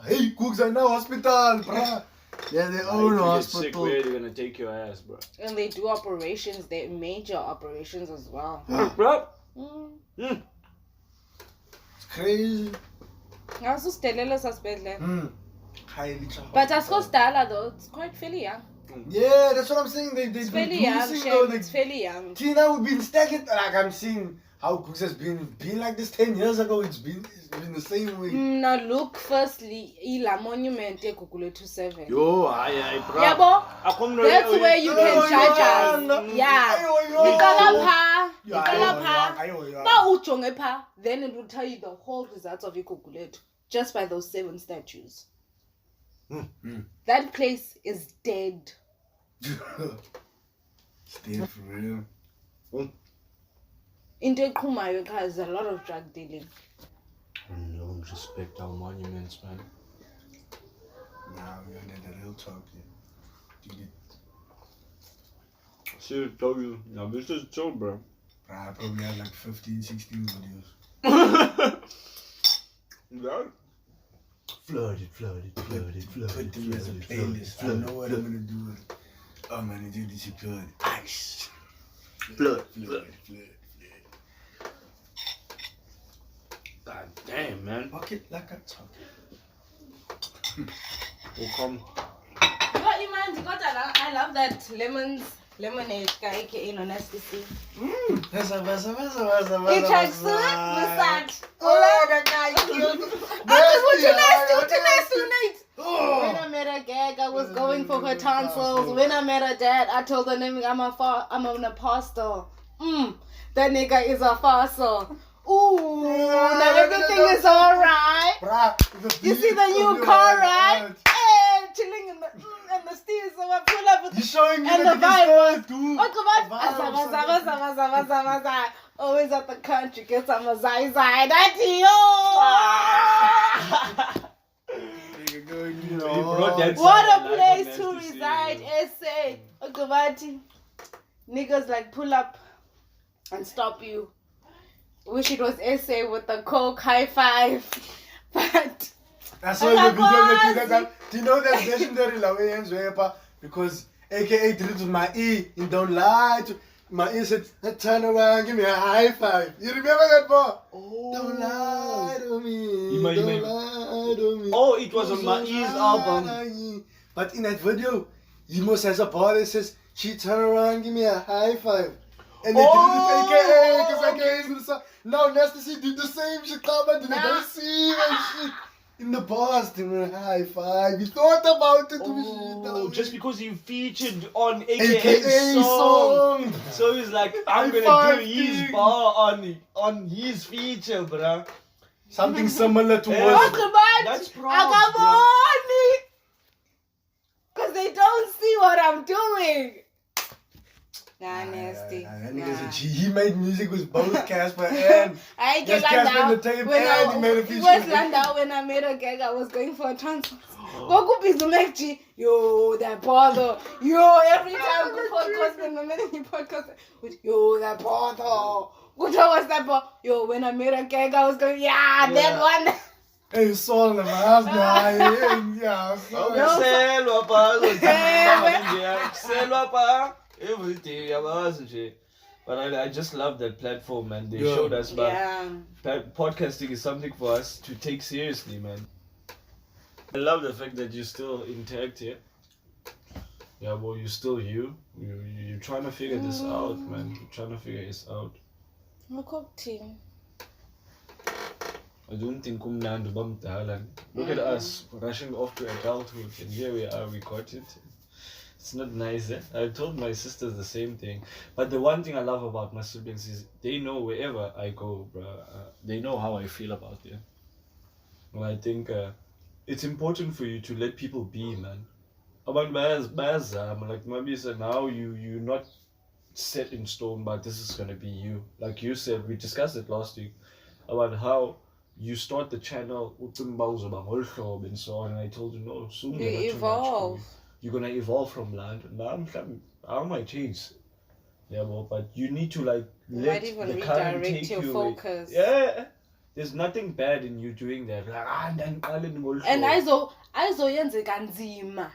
Hey, cooks are now hospital, bruh. They have their own If you get sick, hospital. where they're gonna take your ass, bro. And they do operations, they major operations as well. Bro. It's crazy. Ngasusidelela sasibedlela. Highly troubled. But Askostala though, it's quite fairly young. Yeah, that's what I'm saying. They've It's been fairly young, producing though. Shem. It's fairly young. Tina, we've been stagnant. Like I'm seeing how Cooks has been like this 10 years ago. It's been the same way. Now look, firstly, ila monument eGugule 27. Yo, aye, bro. Yabo, that's where you can judge us. Yeah. Nikalapha. Ba ujonge pha, then it will tell you the whole results of iGugule just by those 7 statues. That place is dead. Stay for real. Into eqhumayo has a lot of drug dealing. Don't respect our monuments, man. Nah, we're under the real talk here. Dude, See, tell you. Now, this is chill, bro. I probably had like 15, 16 videos. Yeah. Flooded. Put them as a playlist. I know what I'm gonna do with it. I'm gonna do this good. Ice. Flood. God damn, man. Walk it like I talk. We'll come. I love that lemonade guy, aka Namaste. Massage. Oh, that guy killed me. When I met her gag, I was going for her tonsils. When I met her dad, I told her name I'm an apostle. That nigga is a fossil. Ooh, now everything is alright. You see the new car, right? Hey, chilling in the stairs, so I pull up with He's showing me and the the vibe. dude. What's the vibe? Always at the country, get some zai. That's what a place to reside, SA. Okavati. Niggas like pull up and stop you. Wish it was SA with the coke high five. But That's why the video that do you know that legendary Lawyers rapper? Because AKA did it with my E and don't lie to my E said, turn around, give me a high five. You remember that boy? Oh. Don't lie to me. You might- Don't lie to me. Oh, it was on Mai's album. But in that video, he must has a part that says, she turn around, give me a high five. And they did it with AKA, because AKA is in the song. Now Nasty C did the same shit, come and they don't see and shit. in the past, high five. You thought about it. Oh, just because he featured on AKA AKA song. So he's like, I'm gonna High do his five bar on his feature, bruh. Something similar to Yeah. what? That's props, bro. Because they don't see what I'm doing. Nah, nasty. That nigga's a G. He made music with both Casper and I Yes, get Casper in the like tape when and he made a feature. West London, when I made a gag, I was going for a transfer. Go to make G. Yo, that bother. Yo, every time we podcast, when I made a podcast, with yo, that bother. What was that bother? Yo, when I made a gag, I was going, that one. Hey, song of house now. Yeah, Selwa pa, selwa pa, everything, yabazi nje. But I just love that platform, man. They showed us, podcasting is something for us to take seriously, man. I love the fact that you still interact here. Yeah, well, you're still you. You're trying to figure this out, man. You're trying to figure this out. I don't think look at us rushing off to adulthood, and here we are, we got it. It's not nice, eh? I told my sisters the same thing. But the one thing I love about my siblings is they know wherever I go, bruh, they know how I feel about them. And I think it's important for you to let people be, man. About like Nwabisa, now you're not set in stone, but this is gonna be you. Like you said, we discussed it last week about how you start the channel and so on, and I told you no, soon You evolve. You're gonna evolve from land. Now I might change. Yeah, but you need to like let even the current redirect take your you focus. away. Yeah. There's nothing bad in you doing that. And ayizoyenzeka nzima.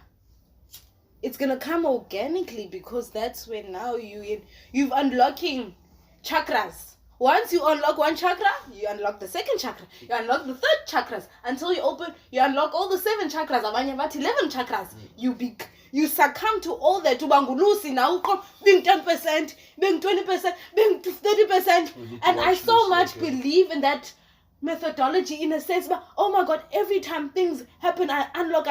It's gonna come organically because that's when now you've unlocking chakras. Once you unlock one chakra, you unlock the second chakra. You unlock the third chakras until you unlock all the 7 chakras. Abanye bathi 11 chakras. You succumb to all that. Ubangulusi now being 10%, being 20%, being 30%. And I so much believe in that methodology in a sense, but oh my god, every time things happen, I unlock.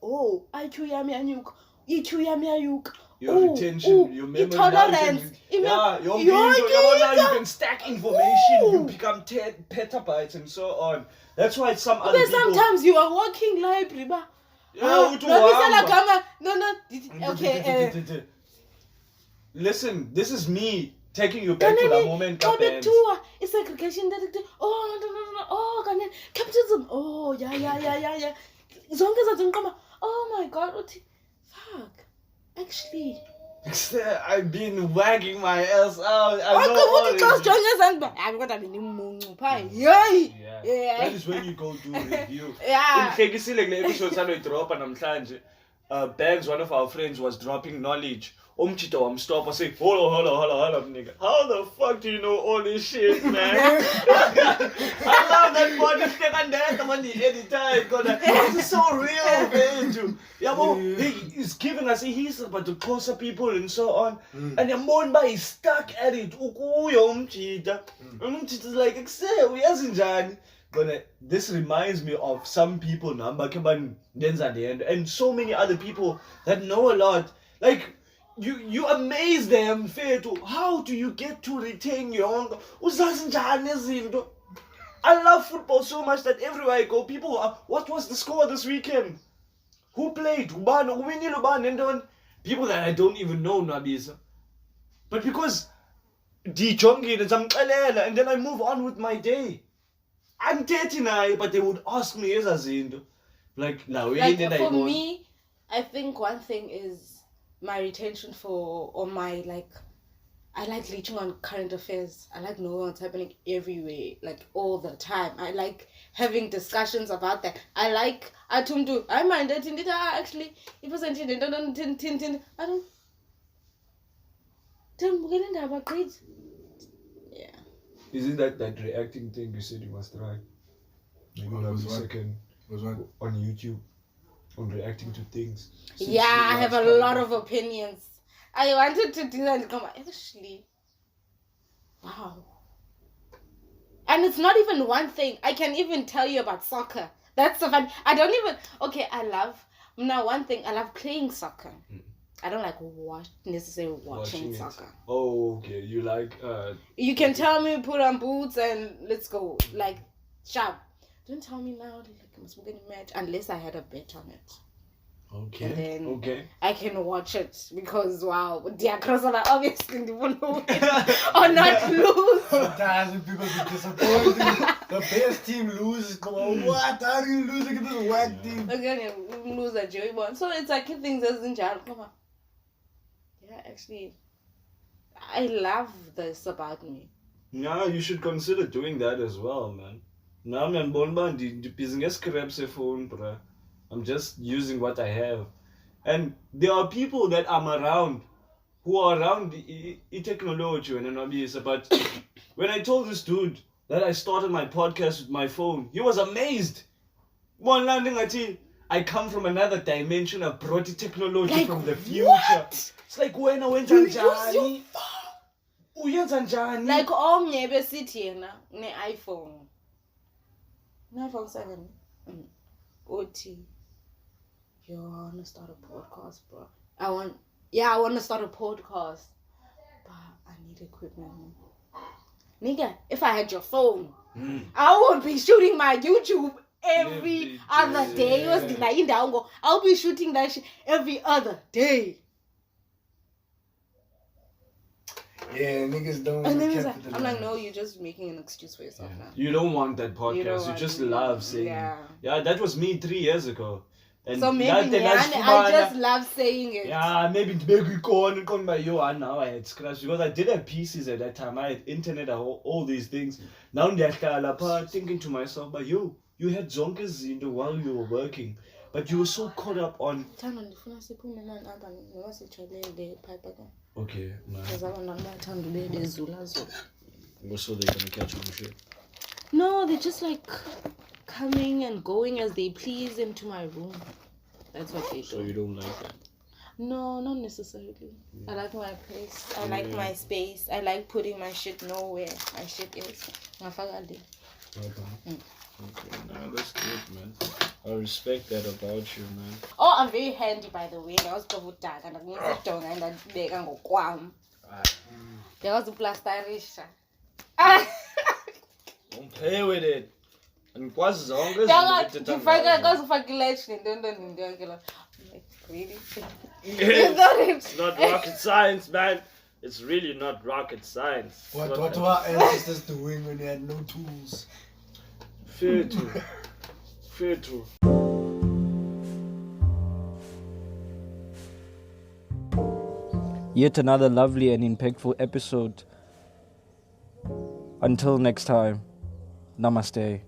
Oh, IQ yami anyuka, EQ yami ayuka. Your retention, your memory, tolerance. Now you can stack information. You become 10 petabytes and so on. That's why some other people. Sometimes you are walking library, but okay. Listen, this is me taking you back to that moment. It's segregation. Oh, capitalism. Oh, yeah. Oh my god, fuck. Actually, I've been wagging my ass out. That is when you go do review. Bangs, one of our friends, was dropping knowledge. Stop and say, hold on, nigga. How the fuck do you know all this shit, man? I love that body stick and that when the editor. This is so real, man. He's giving us he's about to closer people and so on. And Yamomba is stuck at it. Is like, but this reminds me of some people and so many other people that know a lot. Like, you amaze them, how do you get to retain your own? I love football so much that everywhere I go, people are, what was the score this weekend? Who played? People that I don't even know, Nwabisa. But because and then I move on with my day. I'm 39, but they would ask me, like, for me, I think one thing is my retention I like leeching on current affairs. I like knowing what's happening everywhere, like all the time. I like having discussions about that. I like atumdu. I mind that actually it wasn't I don't great. Yeah. Isn't that reacting thing you said you must try? Maybe on YouTube. On reacting to things. Yeah, I have a lot of opinions. I wanted to do that and come actually. Wow. And it's not even one thing. I can even tell you about soccer. That's the fun. I don't even. Okay, one thing. I love playing soccer. I don't like necessarily watching soccer. Oh, okay. You like You can tell me put on boots and let's go. Like sharp. Don't tell me now like I must get a match unless I had a bet on it. Okay. And then okay. I can watch it because wow, Diakrosala obviously didn't win or not lose. Sometimes when people be disappointed, the best team loses. Come on, what are you losing to this whack team? Again, we lose a Joey one. So it's like things as in jail. Come on. Yeah, actually, I love this about me. Yeah, you should consider doing that as well, man. Now I'm on the business crabs phone, bruh. I'm just using what I have. And there are people that I'm around who are around the technology and Nwabisa. But when I told this dude that I started my podcast with my phone, he was amazed. One landing at I come from another dimension. I brought the technology Like from the future. what? It's like when I went You on use your Johnny. Uyenza njani? Like omnyebe Sitetyana ne iPhone. Ne iPhone 7. OT. Yo, I wanna start a podcast, bro. I want to start a podcast. But I need equipment. Nigga, if I had your phone, I would be shooting my YouTube every other day. I'll be shooting that shit every other day. Yeah, niggas don't And then want to I'm like, no, you're just making an excuse for yourself now. You don't want that podcast. You just love saying. Yeah, that was me 3 years ago. And so maybe I just love saying it. Yeah, maybe come by you and now I had scratch because I did have PCs at that time. I had internet, all these things. Now I'm thinking to myself, but you had zonkers while you were working. But you were so caught up on. Okay, man. So they're gonna catch on shit. No, they're just like coming and going as they please into my room. That's what they do. So you don't like that? No, not necessarily. I like my place. I like my space. I like putting my shit nowhere my shit is. Okay. No, that's good, man. I respect that about you, man. Oh, I'm very handy, by the way. I was Daka and I beg and go kwam. There was a plasterisha. Don't play with it. And what's zonke really? It's not rocket science, man. It's really not rocket science. What were our ancestors doing when they had no tools? Fair true. Fair true. Yet another lovely and impactful episode. Until next time, Namaste.